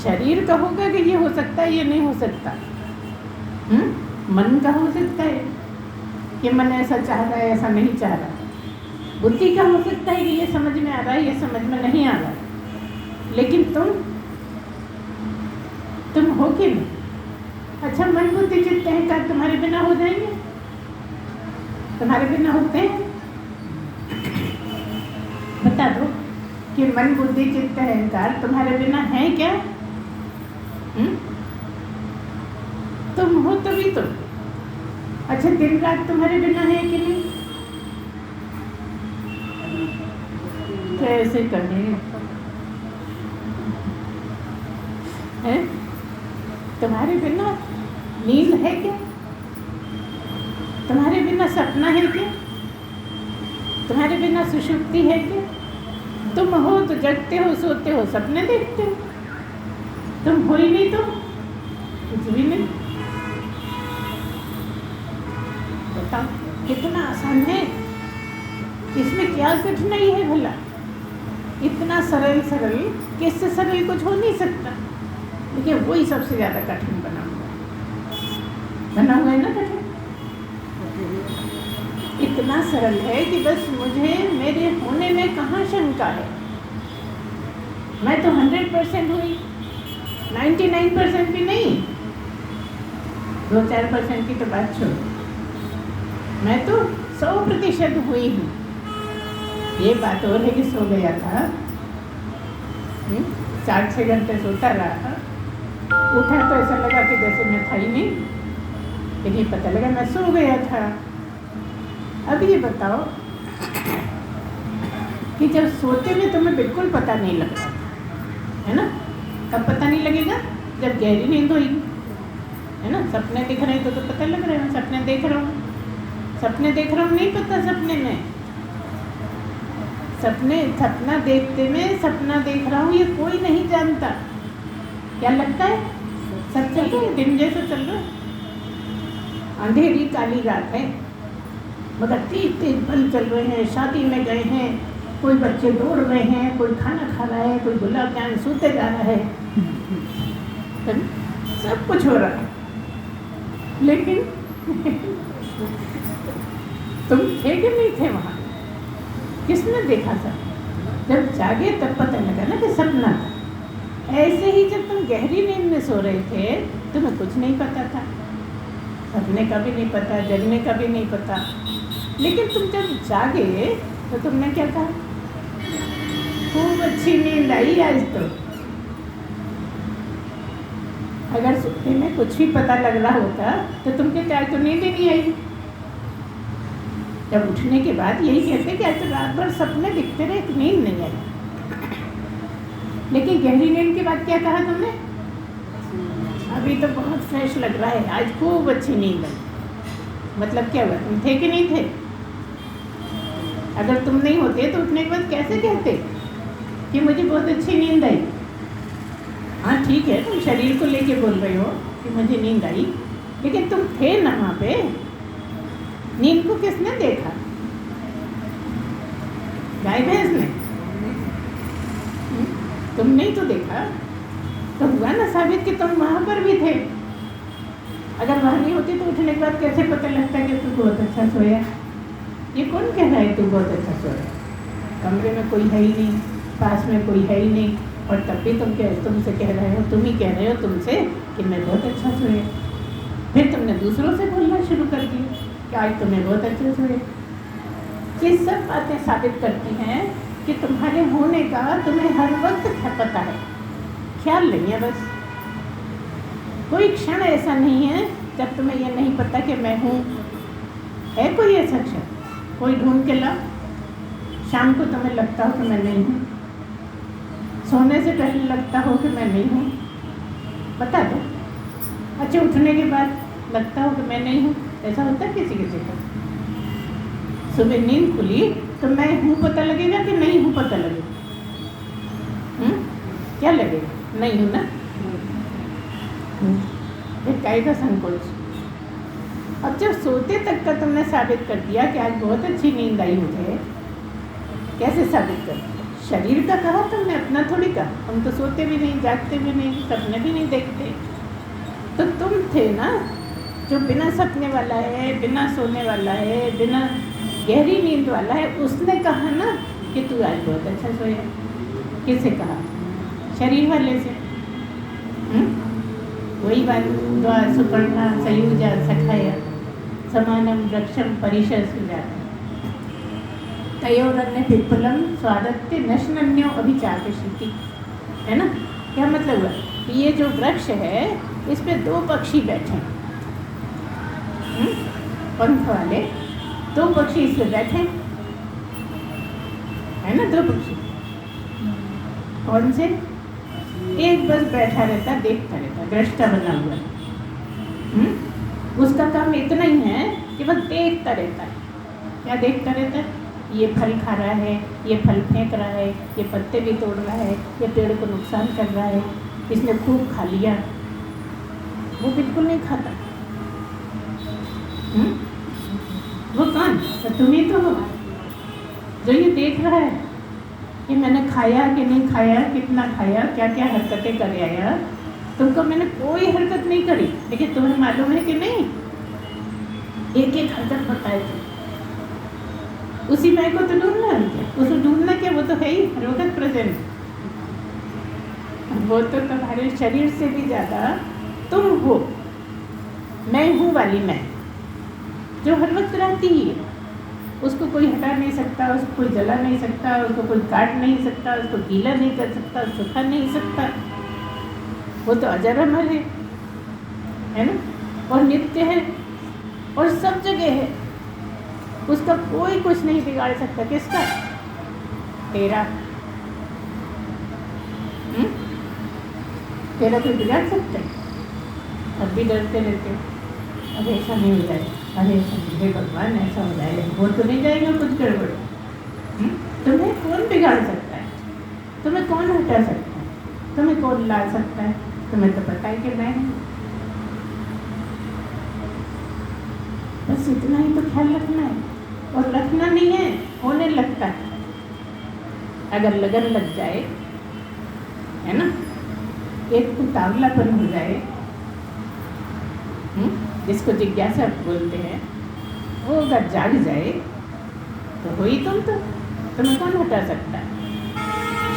शरीर का होगा कि ये हो सकता है, ये नहीं हो सकता। मन का हो सकता है कि मन ऐसा चाह रहा है, ऐसा नहीं चाह रहा। बुद्धि का हो सकता है कि ये समझ में आ रहा है, ये समझ में नहीं आ रहा। लेकिन तुम हो कि नहीं? अच्छा, मन बुद्धि चित्त अहंकार तुम्हारे बिना हो जाएंगे? तुम्हारे बिना होते हैं? बता दो कि मन बुद्धि चित्त अहंकार तुम्हारे बिना है क्या? तुम हो तभी तो। अच्छा, दिन रात तुम्हारे बिना है कि नहीं? कैसे करें? है? तुम्हारे बिना नींद है क्या? तुम्हारे बिना सपना है क्या? तुम्हारे बिना सुषुप्ति है क्या? तुम हो तो जगते हो, सोते हो, सपने देखते हो। तुम हो ही नहीं तो कुछ भी नहीं। बताओ कितना आसान है, इसमें क्या कठिनाई है भला? इतना सरल सरल, कि इससे सरल कुछ हो नहीं सकता। देखिए वही सबसे ज़्यादा कठिन बना हुआ है ना। कठिन इतना सरल है कि बस मुझे मेरे होने में कहाँ शंका है। मैं तो 100% हुई, 99% भी नहीं, 2-4% की तो बात छोड़ो, मैं तो 100% हुई हूँ। ये बात और है कि सो गया था, 4-6 घंटे सोता रहा, उठा तो ऐसा लगा कि जैसे मैं था ही नहीं, लेकिन पता लगा मैं सो गया था। अब ये बताओ कि जब सोते में तुम्हें बिल्कुल पता नहीं लग रहा था, है ना? कब पता नहीं लगेगा? जब गहरी नींद होगी, है ना? सपने दिख रहे हैं तो पता लग रहा है मैं सपने देख रहा हूँ। सपने देख रहा हूँ नहीं पता सपने में, सपना देखते में सपना देख रहा हूँ ये कोई नहीं जानता। क्या लगता है? सब चल रहा है, दिन जैसा चल रहा है, अंधेरी काली रात है, मगर तेज तेज बल चल रहे हैं। शादी में गए हैं, कोई बच्चे दौड़ रहे हैं, कोई खाना खा रहा है, कोई गुलाब जामुन सूते जा रहा है, सब कुछ हो रहा है। लेकिन तुम थे कि नहीं थे वहाँ? किसने देखा था? जब जागे तब पता लगा ना कि सपना था। ऐसे ही जब तुम गहरी नींद में सो रहे थे तुम्हें कुछ नहीं पता था, सपने का भी नहीं पता, जगने का भी नहीं पता। लेकिन तुम जब जागे तो तुमने क्या कहा? खूब अच्छी नींद आई आज तो। अगर सोते में कुछ भी पता लग रहा होता तो तुम कहते आज तो नींद ही नहीं आई। जब उठने के बाद यही कहते कि आज तो रात भर सपने दिखते रहे, नींद नहीं आई। लेकिन गहरी नींद के बाद क्या कहा तुमने? अभी तो बहुत फ्रेश लग रहा है, आज खूब अच्छी नींद आई। मतलब क्या हुआ? तुम थे कि नहीं थे? अगर तुम नहीं होते तो उठने के बाद कैसे कहते कि मुझे बहुत अच्छी नींद आई? हाँ ठीक है, तुम शरीर को लेके बोल रहे हो कि मुझे नींद आई, लेकिन तुम थे ना वहाँ पे। नींद को किसने देखा? गाय भैंस ने? तुम नहीं तो देखा, तो हुआ ना साबित कि तुम वहाँ पर भी थे। अगर वहाँ नहीं होती तो उठने के बाद कैसे पता लगता कि तू बहुत अच्छा सोया? ये कौन कह रहा है तू बहुत अच्छा सोया? कमरे में कोई है ही नहीं, पास में कोई है ही नहीं, और तब भी तुमसे कह रहे हो, तुम ही कह रहे हो तुमसे कि मैं बहुत अच्छा सोया। फिर तुमने दूसरों से बोलना शुरू कर दिया कि आज तुम्हें बहुत अच्छा सोया। ये सब बातें साबित करती हैं कि तुम्हारे होने का तुम्हें हर वक्त पता है, ख्याल नहीं है बस। कोई क्षण ऐसा नहीं है जब तुम्हें यह नहीं पता कि मैं हूँ। है कोई ऐसा क्षण? कोई ढूंढ के ला। शाम को तुम्हें लगता हो कि मैं नहीं हूँ, सोने से पहले लगता हो कि मैं नहीं हूँ, बता दो। अच्छा, उठने के बाद लगता हो कि मैं नहीं हूँ, ऐसा होता है किसी किसी को? सुबह नींद खुली तो मैं हूँ पता लगेगा कि नहीं हूँ पता लगेगा? क्या लगेगा? नहीं हूँ ना। फिर काय का संकोच? अब जब सोते तक का तुमने साबित कर दिया कि आज बहुत अच्छी नींद आई मुझे, कैसे साबित कर दिया? शरीर का कहा तुमने, अपना थोड़ी कहा। हम तो सोते भी नहीं, जागते भी नहीं, सपने भी नहीं देखते। तो तुम थे ना जो बिना सपने वाला है, बिना सोने वाला है, बिना गहरी नींद वाला है, उसने कहा ना कि तू आज बहुत अच्छा सोया। किससे कहा? शरीर वाले से। वही बात, द्वा सुपर्णा सयुजा सखाया समानम वृक्षम परिशर सुजाता तयोरन्य विपुलम स्वादत्य नशनन्यो अभिचाकशिति। है ना? क्या मतलब हुआ? ये जो वृक्ष है इस पे 2 पक्षी बैठे, पंख वाले 2 पक्षी इस पे बैठे, है ना? 2 पक्षी। कौन से? एक बस बैठा रहता, देखता रहता, दृष्टा बना हुआ। उसका काम इतना ही है कि बस देखता रहता है। क्या देखता रहता है? ये फल खा रहा है, ये फल फेंक रहा है, ये पत्ते भी तोड़ रहा है, ये पेड़ को नुकसान कर रहा है, इसने खूब खा लिया। वो बिल्कुल नहीं खाता। वो कौन? तो तुम ही तो हो जो ये देख रहा है कि मैंने खाया कि नहीं खाया, कितना खाया, क्या क्या हरकतें कर आया। तुमको मैंने कोई हरकत नहीं करी, लेकिन तुम्हें मालूम है कि नहीं? एक एक हरकत बताए थे। उसी मैं को तो ढूंढना है क्या? उसको ढूंढना क्या? वो तो है ही हर वक्त प्रेजेंट। वो तो तुम्हारे शरीर से भी ज़्यादा तुम हो। मैं हूँ वाली मैं, जो हर वक्त रहती ही है। उसको कोई हटा नहीं सकता, उसको कोई जला नहीं सकता, उसको कोई काट नहीं सकता, उसको गीला नहीं कर सकता, सूखा नहीं सकता। वो तो अजर अमर है ना? और नित्य है और सब जगह है। उसका कोई कुछ नहीं बिगाड़ सकता। किसका? तेरा। तेरा कोई बिगाड़ सकता है? अब भी डरते रहते हो, अब ऐसा नहीं हो जाए, अरे हे भगवान ऐसा हो जाए, वो तो नहीं जाएगा कुछ गड़बड़। तुम्हें कौन बिगाड़ सकता है? तुम्हें कौन हटा सकता है? तुम्हें कौन ला सकता है? तुम्हें तो पता है कि मैं हूँ। बस इतना ही तो ख्याल रखना है, और रखना नहीं है, होने लगता है। अगर लगन लग जाए, है ना, एक उतावलापन हो जाए, जिसको जिज्ञासा बोलते हैं, वो अगर जाग जाए तो हो ही तुम। तो तुम्हें कौन हटा सकता है?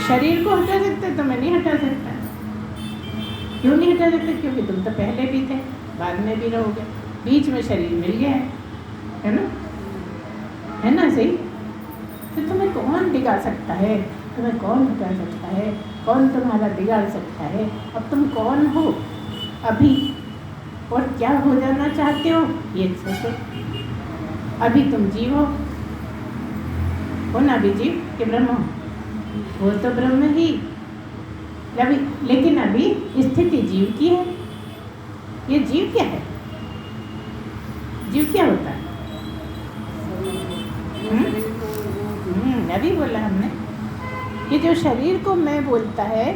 शरीर को हटा सकते, तुम्हें नहीं हटा सकता। क्यों नहीं हटा सकते? क्योंकि तुम तो पहले भी थे, बाद में भी रहोगे, बीच में शरीर मिल गया है ना? है ना? सही। तो तुम्हें कौन बिगाड़ सकता है? तुम्हें कौन हटा सकता है? कौन तुम्हारा बिगाड़ सकता है? अब तुम कौन हो अभी, और क्या हो जाना चाहते हो ये सोचो। अभी तुम जीव हो ना? अभी जीव कि ब्रह्म हो? वो तो ब्रह्म ही अभी, लेकिन अभी स्थिति जीव की है। ये जीव क्या है? जीव क्या होता है? अभी बोला हमने कि जो शरीर को मैं बोलता है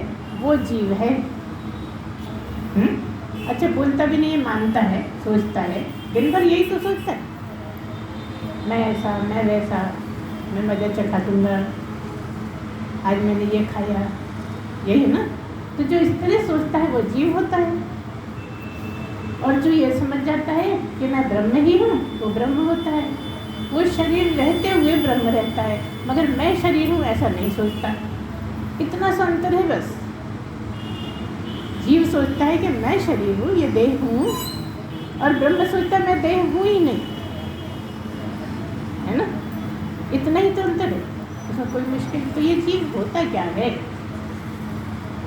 वो जीव है। अच्छा, बोलता भी नहीं है, मानता है, सोचता है, दिन भर यही तो सोचता है, मैं ऐसा, मैं वैसा, मैं मजा चखा दूंगा, आज मैंने ये खाया, यही है ना? तो जो इस तरह सोचता है वो जीव होता है, और जो ये समझ जाता है कि मैं ब्रह्म ही हूँ वो ब्रह्म होता है। वो शरीर रहते हुए ब्रह्म रहता है, मगर मैं शरीर हूँ ऐसा नहीं सोचता। इतना सा अंतर है बस। जीव सोचता है कि मैं शरीर हूँ, ये देह हूँ, और ब्रह्म सोचता है मैं देह हूँ ही नहीं, है ना? इतना ही तो अंतर है, उसमें कोई मुश्किल। तो ये जीव होता क्या है?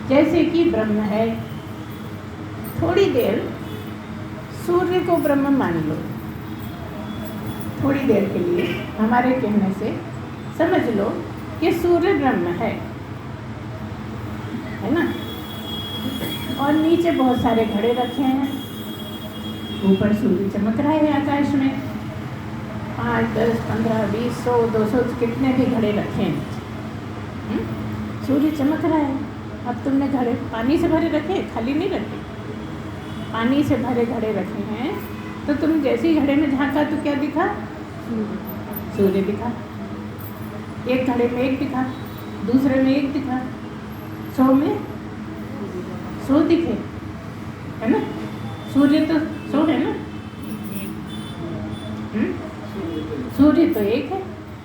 जैसे कि ब्रह्म है, थोड़ी देर सूर्य को ब्रह्म मान लो, थोड़ी देर के लिए हमारे कहने से समझ लो कि सूर्य ब्रह्म है ना। और नीचे बहुत सारे घड़े रखे हैं, ऊपर सूर्य चमक रहा है आकाश में। 5, 10, 15, 20, 100, 200 कितने भी घड़े रखे हैं नीचे। सूर्य चमक रहा है। अब तुमने घड़े पानी से भरे रखे, खाली नहीं रखे, पानी से भरे घड़े रखे हैं। तो तुम जैसे ही घड़े में झांका तो क्या दिखा? सूर्य दिखा। एक घड़े में एक दिखा, दूसरे में एक दिखा, 100 में 100 दिखे, है ना। सूर्य तो 100 है ना। सूर्य तो एक है,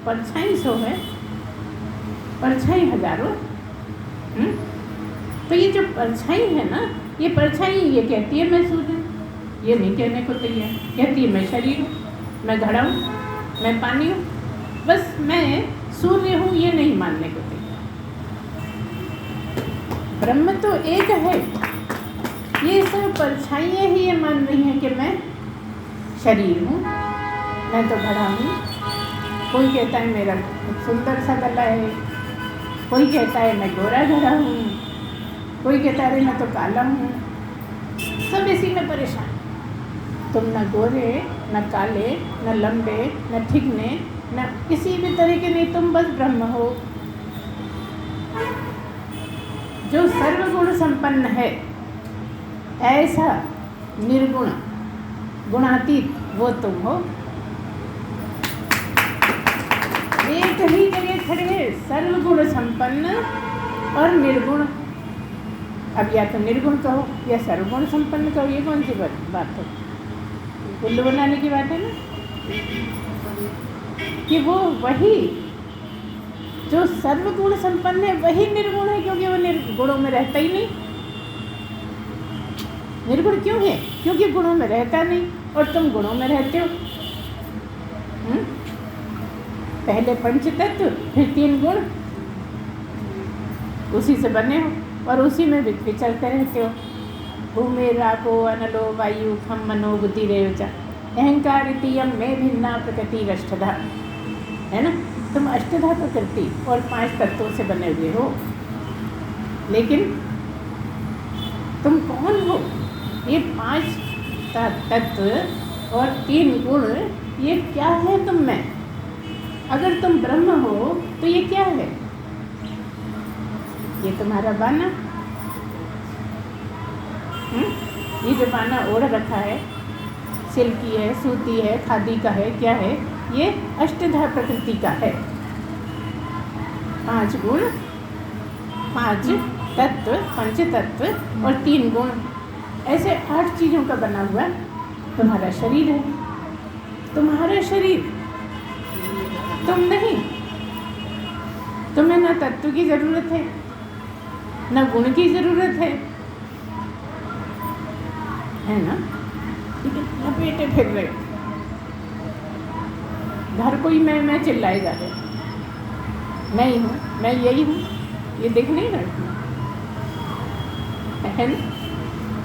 परछाई 100 है, परछाई हजारों। तो ये जो परछाई है ना, ये परछाई ये कहती है मैं सूर्य हूँ, ये नहीं कहने को तैयार। कहती है मैं शरीर हूँ, मैं घड़ा हूँ, मैं पानी हूँ, बस मैं सूर्य हूँ, ये नहीं मानने को तैयार। ब्रह्म तो एक है, ये सब परछाइयाँ ही ये मान रही हैं कि मैं शरीर हूँ, मैं तो घड़ा हूँ। कोई कहता है मेरा सुंदर सा गला है, कोई कहता है मैं गोरा घड़ा हूँ, कोई कहता है अरे मैं तो काला हूँ। सब इसी में परेशान। तुम न गोरे, न काले, न लंबे, न ठिकने, न किसी भी तरह के नहीं, तुम बस ब्रह्म हो जो सर्वगुण संपन्न है। ऐसा निर्गुण गुणातीत वो तुम हो। एक ही जगह खड़े हैं, सर्वगुण संपन्न और निर्गुण। अब या तो निर्गुण कहो या सर्वगुण संपन्न कहो, ये कौन सी बात है? उल्लू बनाने की बात है ना, कि वो वही जो सर्वगुण संपन्न है वही निर्गुण है, क्योंकि वो गुणों में रहता ही नहीं। निर्गुण क्यों है? क्योंकि गुणों में रहता नहीं, और तुम गुणों में रहते हो। पहले पंच तत्व, फिर 3 गुण, उसी से बने हो और उसी में विचरते रहते हो। भूमि रापो अनलो वायु खम मनो बुद्धि रेवचा अहंकार इतियम में भिन्ना प्रकृति अष्टधा, है ना। तुम अष्टधा प्रकृति और 5 तत्वों से बने हुए हो, लेकिन तुम कौन हो? ये 5 तत्व और 3 गुण, ये क्या है तुम में? अगर तुम ब्रह्म हो तो ये क्या है? ये तुम्हारा बाना, ये जो बाना ओढ़ रखा है, सिल्की है, सूती है, खादी का है, क्या है? ये अष्टधा प्रकृति का है। 5 गुण, 5 तत्व, पंच तत्व और 3 गुण, ऐसे 8 चीज़ों का बना हुआ तुम्हारा शरीर है। तुम्हारा शरीर, तुम नहीं। तुम्हें ना तत्व की ज़रूरत है, ना गुण की ज़रूरत है ना। लेकिन लपेटे फिर रहे, घर कोई मैं चिल्लाए जा रहे, मैं ही हूँ, मैं यही हूँ, ये देख नहीं रहे है ना।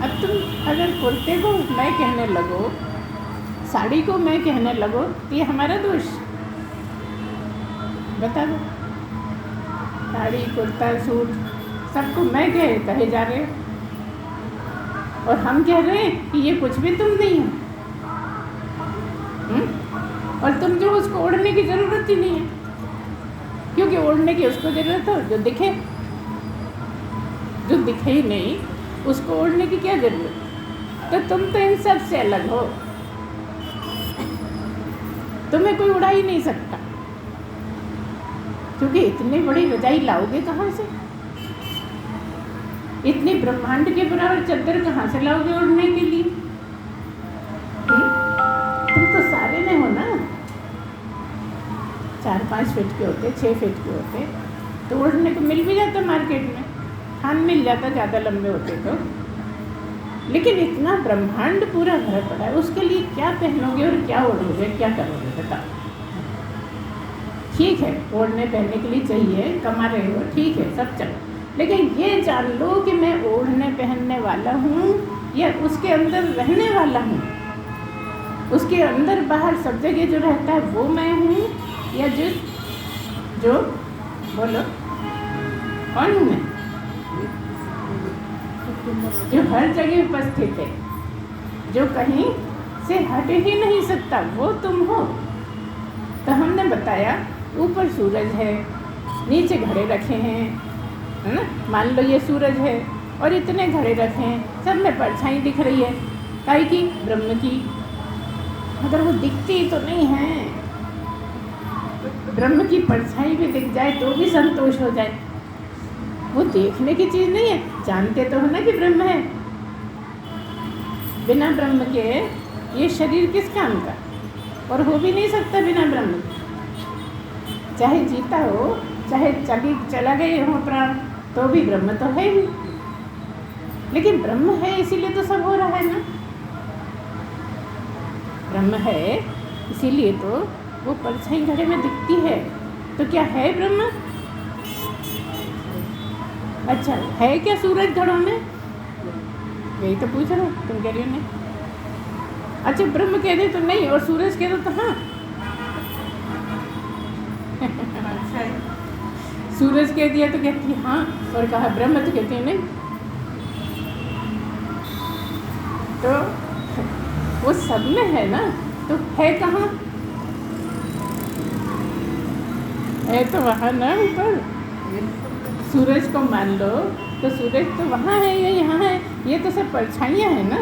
अब तुम अगर कुर्ते को मैं कहने लगो, साड़ी को मैं कहने लगो, तो ये हमारा दोष? बता दो। साड़ी, कुर्ता, सूट सबको मैं कहे जा रहे हो, और हम कह रहे हैं कि ये कुछ भी तुम नहीं हो। और तुम जो उसको ओढ़ने की ज़रूरत ही नहीं है, क्योंकि ओढ़ने की उसको ज़रूरत हो जो दिखे, जो दिखे ही नहीं उसको ओढ़ने की क्या ज़रूरत? तो तुम तो इन सब से अलग हो, तुम्हें कोई उड़ा ही नहीं सकता, क्योंकि इतनी बड़ी रजाई लाओगे कहाँ से? इतनी ब्रह्मांड के बराबर चद्दर कहाँ से लाओगे ओढ़ने के लिए? तुम तो सारे में हो ना, 4-5 फीट के होते, 6 फीट के होते, तो ओढ़ने को मिल भी जाता मार्केट में, थान मिल जाता ज़्यादा लंबे होते तो। लेकिन इतना ब्रह्मांड पूरा भर पड़ा है, उसके लिए क्या पहनोगे और क्या ओढ़ोगे, क्या करोगे? बताओ। ठीक है, ओढ़ने पहनने के लिए चाहिए, कमा रहे हो, ठीक है, सब चलो, लेकिन ये जान लो कि मैं ओढ़ने पहनने वाला हूँ या उसके अंदर रहने वाला हूँ। उसके अंदर बाहर सब जगह जो रहता है वो मैं हूँ, या जो बोलो, कौन हूँ मैं? जो हर जगह उपस्थित है, जो कहीं से हट ही नहीं सकता, वो तुम हो। तो हमने बताया ऊपर सूरज है, नीचे घड़े रखे हैं, है ना। मान लो ये सूरज है और इतने घड़े रखे हैं, सब में परछाई दिख रही है, काहे की? ब्रह्म की। मगर वो दिखती तो नहीं है। ब्रह्म की परछाई भी दिख जाए तो भी संतोष हो जाए। वो देखने की चीज़ नहीं है, जानते तो है ना कि ब्रह्म है। बिना ब्रह्म के ये शरीर किस काम का, और हो भी नहीं सकता बिना ब्रह्म के। चाहे जीता हो, चाहे चला गए हो प्राण, तो भी ब्रह्म तो है ही। लेकिन ब्रह्म है इसीलिए तो सब हो रहा है ना। ब्रह्म है इसीलिए तो वो परछाई घड़े में दिखती है। तो क्या है ब्रह्म? अच्छा, है क्या सूरज घड़ों में? यही तो पूछ रहा हूँ, तुम कह रही हो नहीं। अच्छा, ब्रह्म कह दे तो नहीं और सूरज कह दो तो हाँ। सूरज कह दिया तो कहती है हाँ, और कहा ब्रह्म तो कहती है नहीं। तो वो सब में है ना, तो है कहाँ? है तो वहाँ ना ऊपर। सूरज को मान लो तो सूरज तो वहाँ है या यहाँ है, ये तो सब परछाइयाँ हैं ना।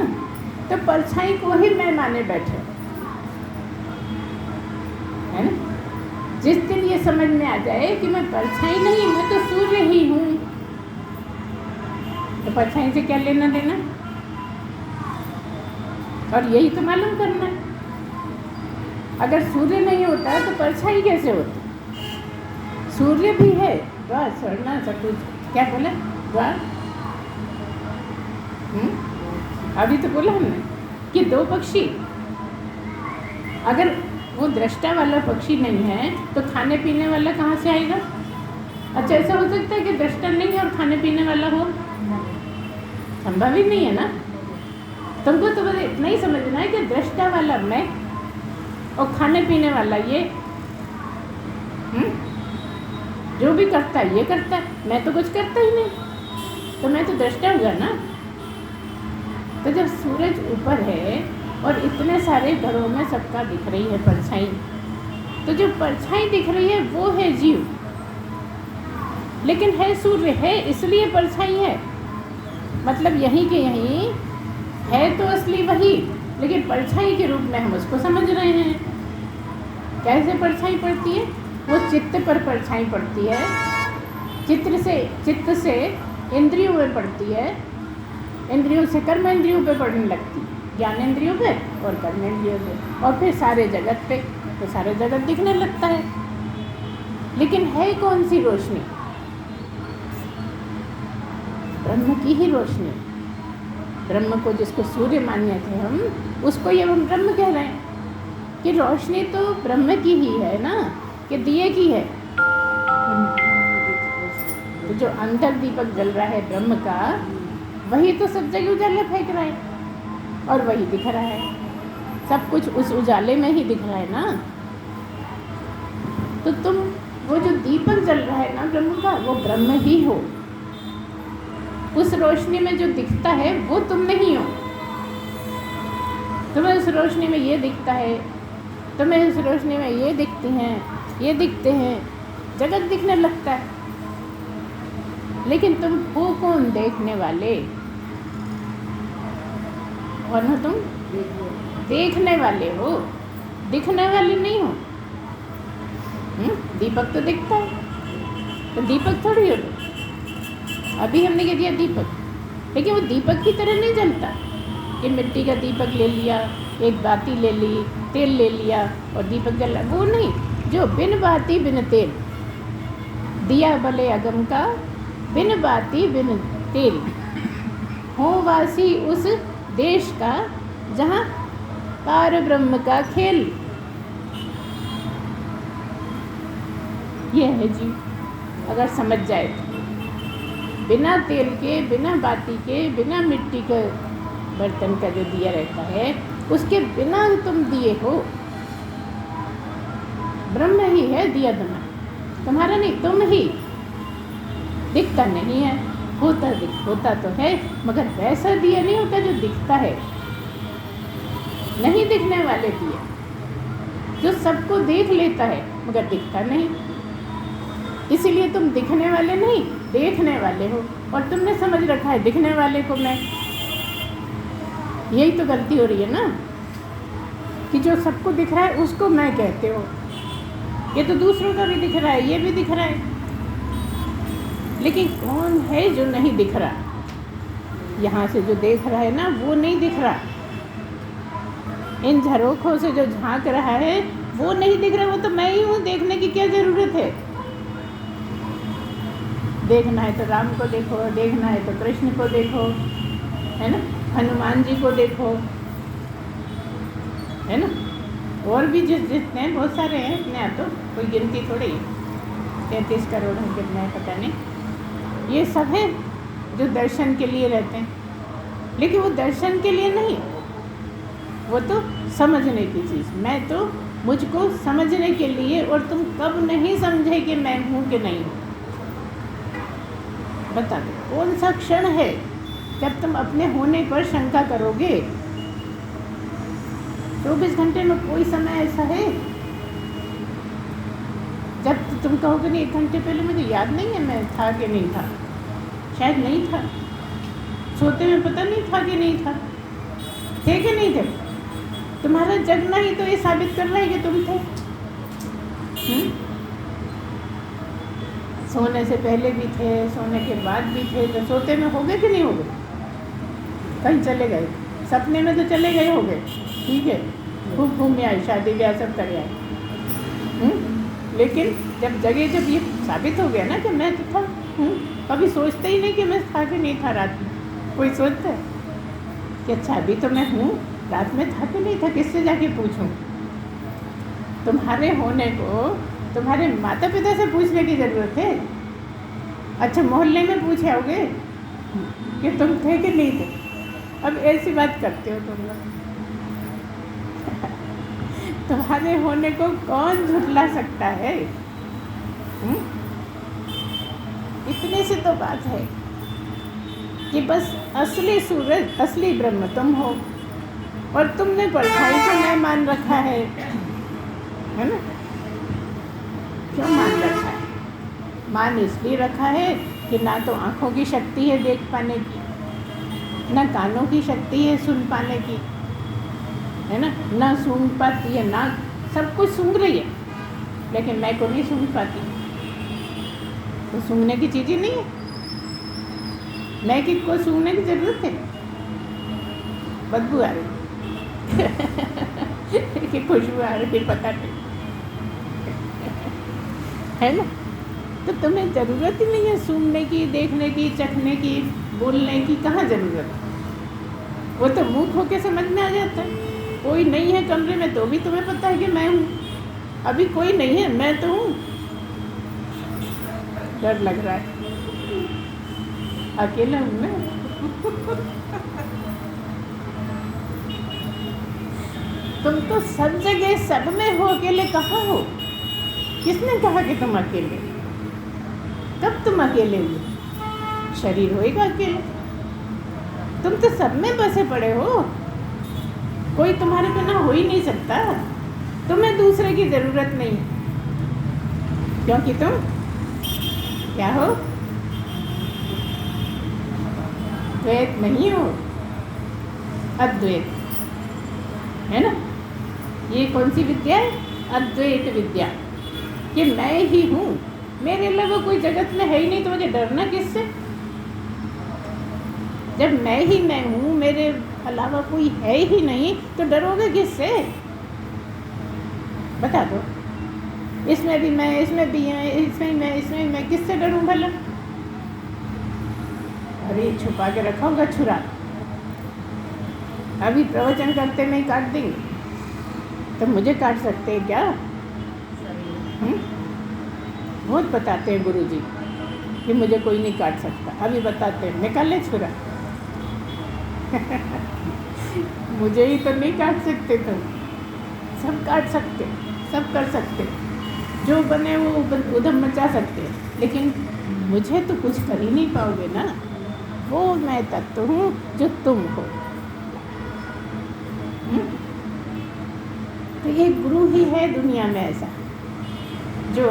तो परछाई को ही मैं माने बैठे, है ना। जिस दिन ये समझ में आ जाए कि मैं परछाई नहीं, मैं तो सूर्य ही हूँ, तो परछाई से क्या लेना देना? और यही तो मालूम करना है। अगर सूर्य नहीं होता तो परछाई कैसे होती? सूर्य भी है, द्वार स्वर्णा चतुर्थ, क्या बोला? द्वार। अभी तो बोला हमने कि दो पक्षी, अगर वो दृष्टा वाला पक्षी नहीं है तो खाने पीने वाला कहाँ से आएगा? अच्छा, ऐसा हो सकता है कि दृष्टा नहीं है और खाने पीने वाला हो? संभव ही नहीं है ना। तुमको तो बस इतना ही समझना है कि दृष्टा वाला मैं और खाने पीने वाला ये, जो भी करता है ये करता है, मैं तो कुछ करता ही नहीं, तो मैं तो दृष्टा हुआ ना। तो जब सूरज ऊपर है और इतने सारे घरों में सबका दिख रही है परछाई, तो जो परछाई दिख रही है वो है जीव। लेकिन है सूर्य, है इसलिए परछाई है, मतलब यहीं के यहीं है तो असली वही, लेकिन परछाई के रूप में हम उसको समझ रहे हैं। कैसे परछाई पड़ती है? वो चित्त पर परछाई पड़ती है, चित्त से इंद्रियों में पड़ती है, इंद्रियों से कर्म इंद्रियों पे पड़ने लगती है, ज्ञान इंद्रियों पे और कर्म इंद्रियों पे, और फिर सारे जगत पे, तो सारे जगत दिखने लगता है। लेकिन है कौन सी रोशनी? ब्रह्म की ही रोशनी। ब्रह्म को, जिसको सूर्य मान्य थे हम, उसको ये हम ब्रह्म कह रहे हैं कि रोशनी तो ब्रह्म की ही है ना, कि दिए की है। तो जो अंदर दीपक जल रहा है ब्रह्म का, वही तो सब जगह उजाला फेंक रहा है और वही दिख रहा है। सब कुछ उस उजाले में ही दिख रहा है ना। तो तुम वो जो दीपक जल रहा है ना ब्रह्म का, वो ब्रह्म ही हो। उस रोशनी में जो दिखता है वो तुम नहीं हो। तुम्हें उस रोशनी में ये दिखता है, तुम्हें उस रोशनी में ये दिखते हैं, ये दिखते हैं, जगत दिखने लगता है। लेकिन तुम हो कौन देखने वाले? कौन हो तुम? देखने वाले हो, दिखने वाले नहीं हो। दीपक तो दिखता है, तो दीपक थोड़ी हो। अभी हमने कह दिया दीपक, लेकिन वो दीपक की तरह नहीं जलता कि मिट्टी का दीपक ले लिया, एक बाती ले ली, तेल ले लिया और दीपक जला, वो नहीं। जो बिन बाती बिन तेल, दिया भले अगम का, बिन बाती बिन तेल, हो वासी उस देश का जहाँ पार ब्रह्म का खेल। ये है जी, अगर समझ जाए तो। बिना तेल के, बिना बाती के, बिना मिट्टी के बर्तन का जो दिया रहता है, उसके बिना तुम दिए हो। ब्रह्म ही है दिया तुम्हारा नहीं, तुम ही। दिखता नहीं है, होता तो है, मगर वैसा दिया नहीं होता जो दिखता है। नहीं दिखने वाले दिए, जो सबको देख लेता है मगर दिखता नहीं। इसीलिए तुम दिखने वाले नहीं, देखने वाले हो, और तुमने समझ रखा है दिखने वाले को मैं। यही तो गलती हो रही है ना, कि जो सबको दिख रहा है उसको मैं कहते हो। ये तो दूसरों का भी दिख रहा है, ये भी दिख रहा है, लेकिन कौन है जो नहीं दिख रहा? यहाँ से जो देख रहा है ना, वो नहीं दिख रहा। इन झरोखों से जो झांक रहा है वो नहीं दिख रहा, वो तो मैं ही हूँ। देखने की क्या ज़रूरत है? देखना है तो राम को देखो, देखना है तो कृष्ण को देखो, है ना, हनुमान जी को देखो, है ना, और भी जितने हैं, बहुत सारे हैं, इतने आ तो कोई गिनती थोड़ी है, 33 करोड़ हैं कितने हैं पता नहीं। ये सब है जो दर्शन के लिए रहते हैं, लेकिन वो दर्शन के लिए नहीं, वो तो समझने की चीज़। मैं तो मुझको समझने के लिए, और तुम कब नहीं समझे कि मैं हूँ कि नहीं हूँ? बता दो, कौन सा क्षण है जब तुम अपने होने पर शंका करोगे? 24 घंटे में कोई समय ऐसा है जब तुम कहोगे नहीं 1 घंटे पहले मुझे याद नहीं है मैं था कि नहीं था, शायद नहीं था, सोते में पता नहीं था कि नहीं था, थे कि नहीं थे? तुम्हारा जगना ही तो ये साबित कर रहा है कि तुम थे। सोने से पहले भी थे, सोने के बाद भी थे, तो सोते में हो गए कि नहीं हो गए? कहीं चले गए, सपने में तो चले गए हो गए, ठीक है, खूब घूम आए, शादी ब्याह सब कर आए, लेकिन जब जगह, जब ये साबित हो गया ना कि मैं तो था, कभी सोचते ही नहीं कि मैं था कि नहीं था। रात में कोई सोचता है कि अच्छा अभी तो मैं हूँ, रात में था कि नहीं था, किससे जाके पूछूं? तुम्हारे होने को तुम्हारे माता पिता से पूछने की ज़रूरत है? अच्छा मोहल्ले में पूछे होगे कि तुम थे कि नहीं थे? अब ऐसी बात करते हो तुम लोग। तुम्हारे होने को कौन झुठला सकता है? इतने से तो बात है कि बस असली सूरज, असली ब्रह्म तुम हो, और तुमने परछाई को मैं मान रखा है ना? क्यों मान रखा है? मान इसलिए रखा है कि ना तो आँखों की शक्ति है देख पाने की, ना कानों की शक्ति है सुन पाने की, है ना सूंघ पाती है, ना सब कुछ सूंघ रही है, लेकिन मैं को नहीं सूंघ पाती। तो सूंघने की चीज़ ही नहीं है, मैं कि को सूंघने की ज़रूरत है? बदबू आ रही कि खुशबू आ रही, पता नहीं, है ना? तो तुम्हें ज़रूरत ही नहीं है सूंघने की, देखने की, चखने की, बोलने की, कहाँ ज़रूरत है? वो तो मुँह खो के समझ में आ जाता है। कोई नहीं है कमरे में तो भी तुम्हें पता है कि मैं हूँ, अभी कोई नहीं है, मैं तो हूँ। डर लग रहा है, अकेला हूँ मैं। तुम तो सब जगह सब में हो, अकेले कहाँ हो? किसने कहा कि तुम अकेले? कब तुम अकेले हुए? शरीर होएगा अकेले? तुम तो सब में बसे पड़े हो, कोई तुम्हारे बिना हो ही नहीं सकता। तुम्हें दूसरे की ज़रूरत नहीं, क्योंकि तुम क्या हो? द्वैत नहीं हो, अद्वैत, है ना? ये कौन सी विद्या है? अद्वैत विद्या, कि मैं ही हूँ, मेरे अलावा कोई जगत में है ही नहीं, तो मुझे डरना किससे? जब मैं ही मैं हूँ, मेरे अलावा कोई है ही नहीं, तो डरोगे किससे? बता दो। इसमें भी मैं, इसमें भी मैं, इसमें मैं, किससे डरूं भला? अरे छुपा के रखा होगा छुरा, अभी प्रवचन करते में ही काट देंगे, तो मुझे काट सकते हैं क्या? बहुत बताते हैं गुरुजी कि मुझे कोई नहीं काट सकता, अभी बताते हैं, निकाले छुरा। मुझे ही तो नहीं काट सकते तुम, सब काट सकते, सब कर सकते, जो बने वो उधम मचा सकते, लेकिन मुझे तो कुछ कर ही नहीं पाओगे ना। वो मैं तत्व हूँ जो तुम हो। तो ये गुरु ही है दुनिया में ऐसा, जो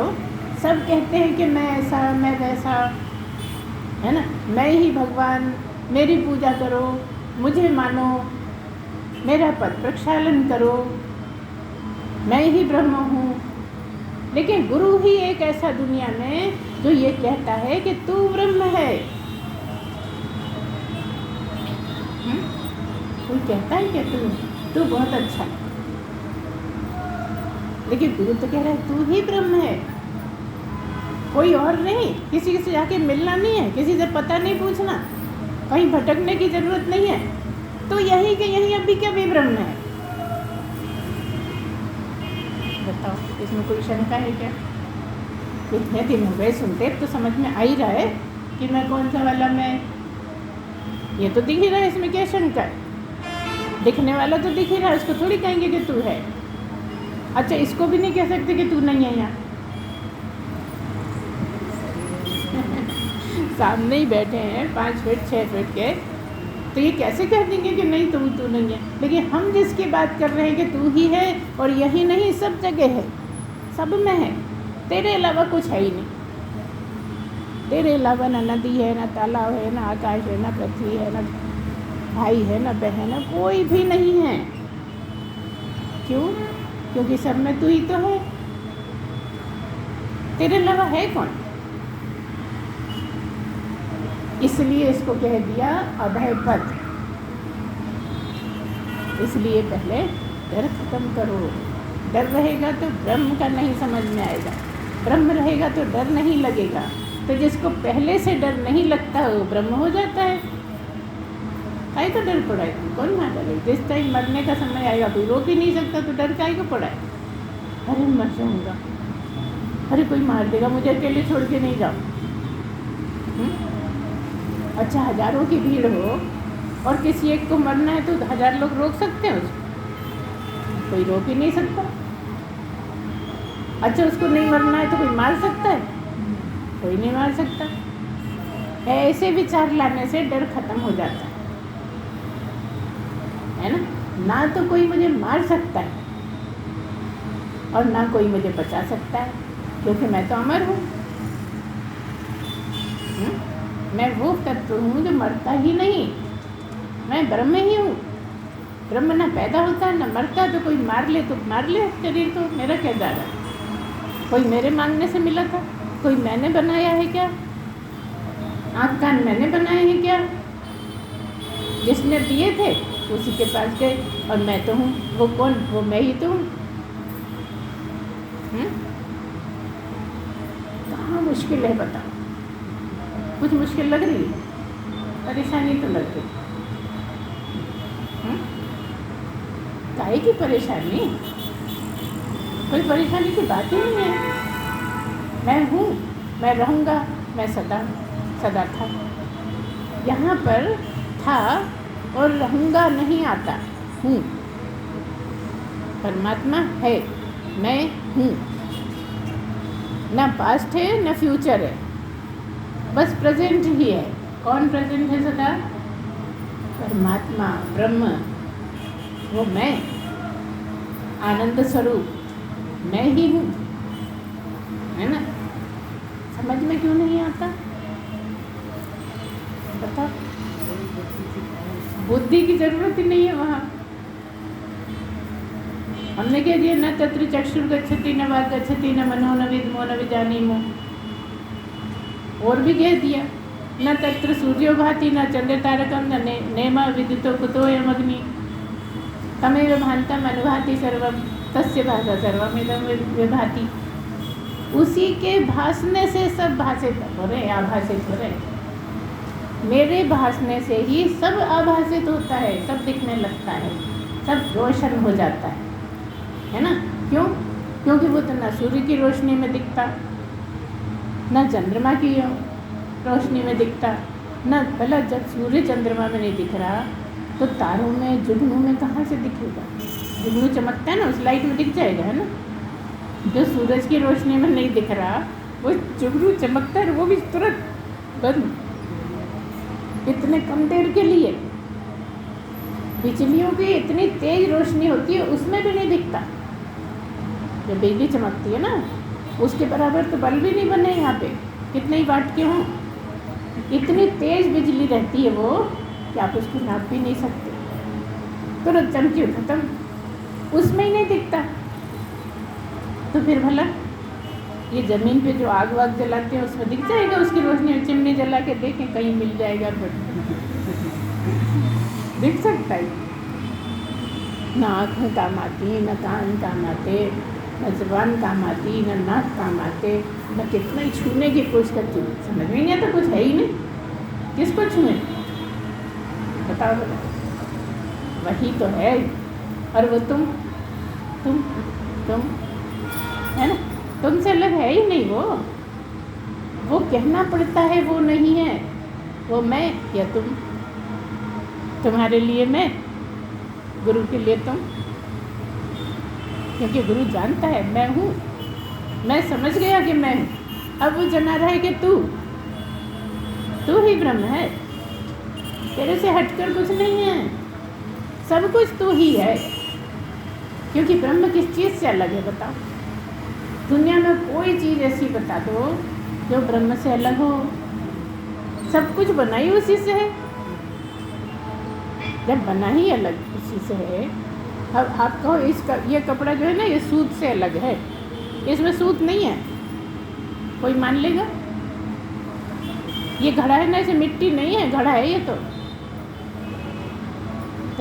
सब कहते हैं कि मैं ऐसा मैं वैसा, है ना, मैं ही भगवान, मेरी पूजा करो, मुझे मानो, मेरा पद प्रक्षालन करो, मैं ही ब्रह्म हूँ। लेकिन गुरु ही एक ऐसा दुनिया में जो ये कहता है कि तू ब्रह्म है। कोई कहता है कि तू बहुत अच्छा, लेकिन गुरु तो कह रहा है तू ही ब्रह्म है, कोई और नहीं। किसी से जाके मिलना नहीं है, किसी से पता नहीं पूछना, कहीं भटकने की जरूरत नहीं है। तो यही के यही अभी क्या भी ब्रह्म है। बताओ, इसमें कोई शंका है क्या? इतने दिन हो गए सुनते, तो समझ में आ ही रहा है कि मैं कौन सा वाला मैं। ये तो दिख ही रहा है, इसमें क्या शंका है? दिखने वाला तो दिख ही रहा है, उसको थोड़ी कहेंगे कि तू है। अच्छा, इसको भी नहीं कह सकते कि तू नहीं है यहाँ। सामने ही बैठे हैं 5 फीट 6 फीट के, तो ये कैसे कह देंगे कि नहीं तू नहीं है? लेकिन हम जिसकी बात कर रहे हैं कि तू ही है, और यही नहीं सब जगह है, सब में है, तेरे अलावा कुछ है ही नहीं। तेरे अलावा ना नदी है, ना तालाब है, ना आकाश है, ना पृथ्वी है, ना भाई है, ना बहन है, कोई भी नहीं है। क्यों? क्योंकि सब में तू ही तो है, तेरे अलावा है कौन? इसलिए इसको कह दिया अभय पद। इसलिए पहले डर खत्म करो। डर रहेगा तो ब्रह्म का नहीं समझ में आएगा, ब्रह्म रहेगा तो डर नहीं लगेगा। तो जिसको पहले से डर नहीं लगता वो ब्रह्म हो जाता है। काहे का डर पड़ा है? कौन मार डाले? जिस टाइम मरने का समय आएगा कोई रोक ही नहीं सकता, तो डर काहे को पड़ा है? अरे मर जाऊँगा, अरे कोई मार देगा, मुझे अकेले छोड़ के नहीं जाओ। अच्छा, हजारों की भीड़ हो और किसी एक को मरना है, तो 1000 लोग रोक सकते हैं उसको? कोई रोक ही नहीं सकता। अच्छा, उसको नहीं मरना है तो कोई मार सकता है? कोई नहीं मार सकता। ऐसे विचार लाने से डर खत्म हो जाता है ना। ना तो कोई मुझे मार सकता है और ना कोई मुझे बचा सकता है, क्योंकि मैं तो अमर हूँ। मैं वो तत्व हूँ जो मरता ही नहीं, मैं ब्रह्म ही हूँ। ब्रह्म ना पैदा होता है ना मरता। तो कोई मार ले तो मार ले शरीर, तो मेरा क्या जा रहा है? कोई मेरे मांगने से मिला था? कोई मैंने बनाया है क्या? आँख कान मैंने बनाए हैं क्या? जिसने दिए थे उसी के पास गए, और मैं तो हूँ। वो कौन? वो मैं ही तो हूँ। कहाँ मुश्किल है बताओ? कुछ मुश्किल लग रही है? परेशानी तो लग रही। काहे की परेशानी? कोई परेशानी की बात ही नहीं है। मैं हूँ, मैं रहूँगा, मैं सदा सदा था। यहाँ पर था और रहूँगा नहीं आता, हूँ। परमात्मा है, मैं हूँ। ना पास्ट है ना फ्यूचर है, बस प्रेजेंट ही है। कौन प्रेजेंट है सदा? परमात्मा, ब्रह्म, वो मैं, आनंद स्वरूप, मैं ही हूँ, है ना। समझ में क्यों नहीं आता? बताओ। बुद्धि की जरूरत ही नहीं है वहाँ। हमने कह दिया न तत्र चक्षुर्गच्छति न वाक् गच्छति न मनो न विद्मो न विजानीमो। और भी कह दिया न तत्र सूर्यो भाति न चंद्र तारकम न नेमा विदितो कुतोऽयम् अग्नि तमेव भान्तम् अनुभाति सर्वम तस्य भाषा सर्वमिदं विभाति। उसी के भासने से सब भाषित हो रहे, आभासित हो रहे। मेरे भासने से ही सब आभासित होता है, सब दिखने लगता है, सब रोशन हो जाता है ना। क्यों? क्योंकि वो तो न सूर्य की रोशनी में दिखता, न चंद्रमा की रोशनी में दिखता, न भला जब सूर्य चंद्रमा में नहीं दिख रहा तो तारों में, जुगनू में कहाँ से दिखेगा? जुगनू चमकता है ना, उस लाइट में दिख जाएगा, है ना। जो सूरज की रोशनी में नहीं दिख रहा वो जुगनू चमकता है, वो भी तुरंत बंद। इतने कम देर के लिए बिजलियों की इतनी तेज रोशनी होती है, उसमें भी नहीं दिखता। जब बिजली चमकती है ना, उसके बराबर तो बल्ब भी नहीं बने यहाँ पे, कितने ही वाट के हों। इतनी तेज बिजली रहती है वो कि आप उसको नाप भी नहीं सकते। तुरंत चमकी खत्म, उसमें ही नहीं दिखता। तो फिर भला ये ज़मीन पे जो आग वाग जलाते हैं उसमें दिख जाएगा उसकी रोशनी। चिमनी जला के देखें, कहीं मिल जाएगा, दिख सकता है। ना आँखें काम आती, न कान काम आते, न ज़ुबान काम आती, न नाक काम आते, न कितना ही छूने की कोशिश करती हूँ, समझ में नहीं आता, कुछ है ही नहीं, किसको छूए? बताओ बताओ। वही तो है। और वो तुम है ना, तुमसे अलग है ही नहीं वो कहना पड़ता है वो नहीं है, वो मैं या तुम। तुम्हारे लिए मैं, गुरु के लिए तुम। क्योंकि गुरु जानता है मैं हूँ, मैं समझ गया कि मैं हूँ। अब वो जना रहा है कि तू ही ब्रह्म है, तेरे से हटकर कुछ नहीं है, सब कुछ तू ही है। क्योंकि ब्रह्म किस चीज़ से अलग है बताओ? दुनिया में कोई चीज़ ऐसी बता दो जो ब्रह्म से अलग हो। सब कुछ बना ही उसी से है। जब बना ही अलग उसी से है, अब आप कहो इसका ये कपड़ा जो है ना, ये सूत से अलग है, इसमें सूत नहीं है, कोई मान लेगा? ये घड़ा है ना, इसे मिट्टी नहीं है, घड़ा है ये तो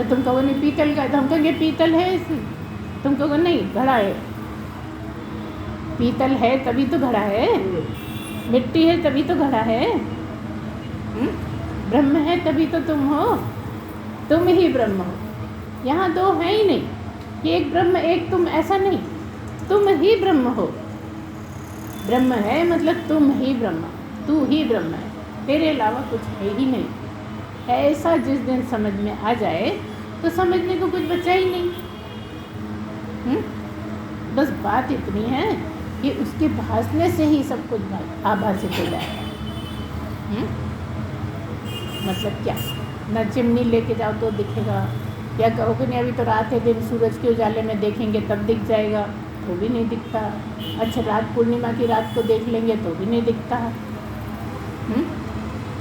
तुम कहो नहीं पीतल का, तो हम कहेंगे पीतल है। तुम कहोगे नहीं घड़ा है। पीतल है तभी तो घड़ा है, मिट्टी है तभी तो घड़ा है। ब्रह्म है तभी तो तुम हो, तुम ही ब्रह्म हो। यहाँ दो हैं ही नहीं कि एक ब्रह्म एक तुम, ऐसा नहीं, तुम ही ब्रह्म हो। ब्रह्म है मतलब तुम ही ब्रह्म, तू ही ब्रह्म है, तेरे अलावा कुछ है ही नहीं। ऐसा जिस दिन समझ में आ जाए तो समझने को कुछ बचा ही नहीं। बस बात इतनी है कि उसके भासने से ही सब कुछ आभासित हो जाएगा। मतलब क्या? न चिमनी लेके जाओ तो दिखेगा, या कहोगे नहीं अभी तो रात है, दिन सूरज के उजाले में देखेंगे तब दिख जाएगा, तो भी नहीं दिखता। अच्छा रात पूर्णिमा की रात को देख लेंगे तो भी नहीं दिखता।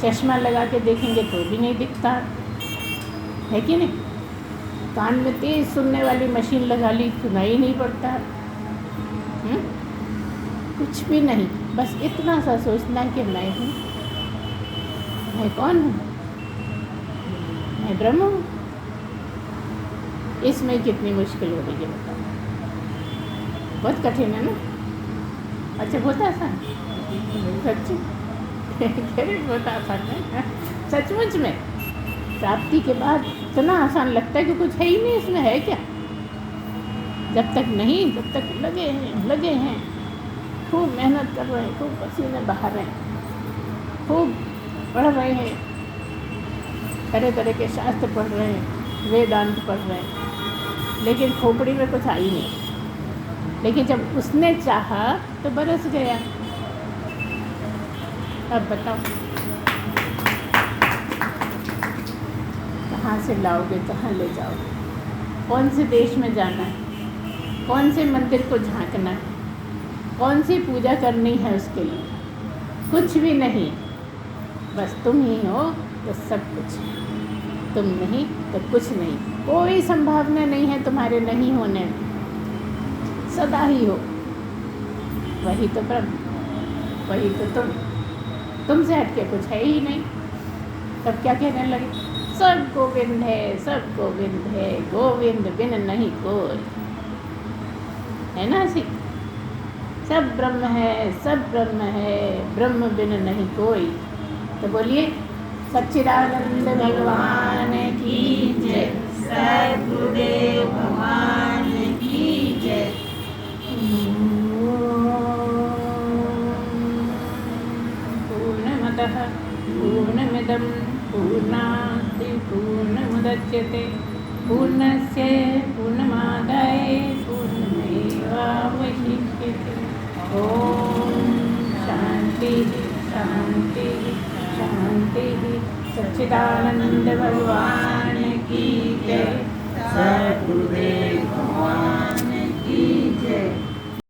चश्मा लगा के देखेंगे तो भी नहीं दिखता, है कि नहीं? कान में तेज सुनने वाली मशीन लगा ली, सुनाई नहीं पड़ता। कुछ भी नहीं, बस इतना सा सोचना है कि मैं हूँ। मैं कौन हूँ? मैं ब्रह्म हूँ। इसमें कितनी मुश्किल हो रही है बताओ? बहुत कठिन है ना? अच्छा बहुत आसान, सच्ची बहुत आसान है सचमुच में। प्राप्ति के बाद इतना आसान लगता है कि कुछ है ही नहीं, इसमें है क्या? जब तक नहीं, जब तक लगे हैं, खूब मेहनत कर रहे हैं, खूब पसीने बहा रहे हैं, खूब पढ़ रहे हैं, तरह तरह के शास्त्र पढ़ रहे हैं, वेदांत पढ़ रहे हैं, लेकिन खोपड़ी में कुछ आई नहीं। लेकिन जब उसने चाहा तो बरस गया। अब बताओ कहाँ से लाओगे, कहाँ ले जाओगे? कौन से देश में जाना है, कौन से मंदिर को झांकना है, कौन सी पूजा करनी है उसके लिए? कुछ भी नहीं। बस तुम ही हो तो सब कुछ, तुम नहीं तो कुछ नहीं। कोई संभावना नहीं है तुम्हारे नहीं होने में, सदा ही हो। वही तो ब्रह्म, वही तो तुमसे हटके कुछ है ही नहीं। तब क्या कहने लगे? सब गोविंद है, सब गोविंद है, गोविंद बिन नहीं कोई। है ना सी? सब ब्रह्म है, सब ब्रह्म है, ब्रह्म बिन नहीं कोई। तो बोलिए सच्चिदानंद भगवान की जय, सद्गुरुदेव भगवान की जय। पूर्णमतः पूर्णमिदं पूर्णात् पूर्णमुदच्यते पूर्णस्य पूर्णमादाय पूर्णमेवावशिष्यते। ओम शांति शांति शांति। सच्चिदानंद भगवान की जय।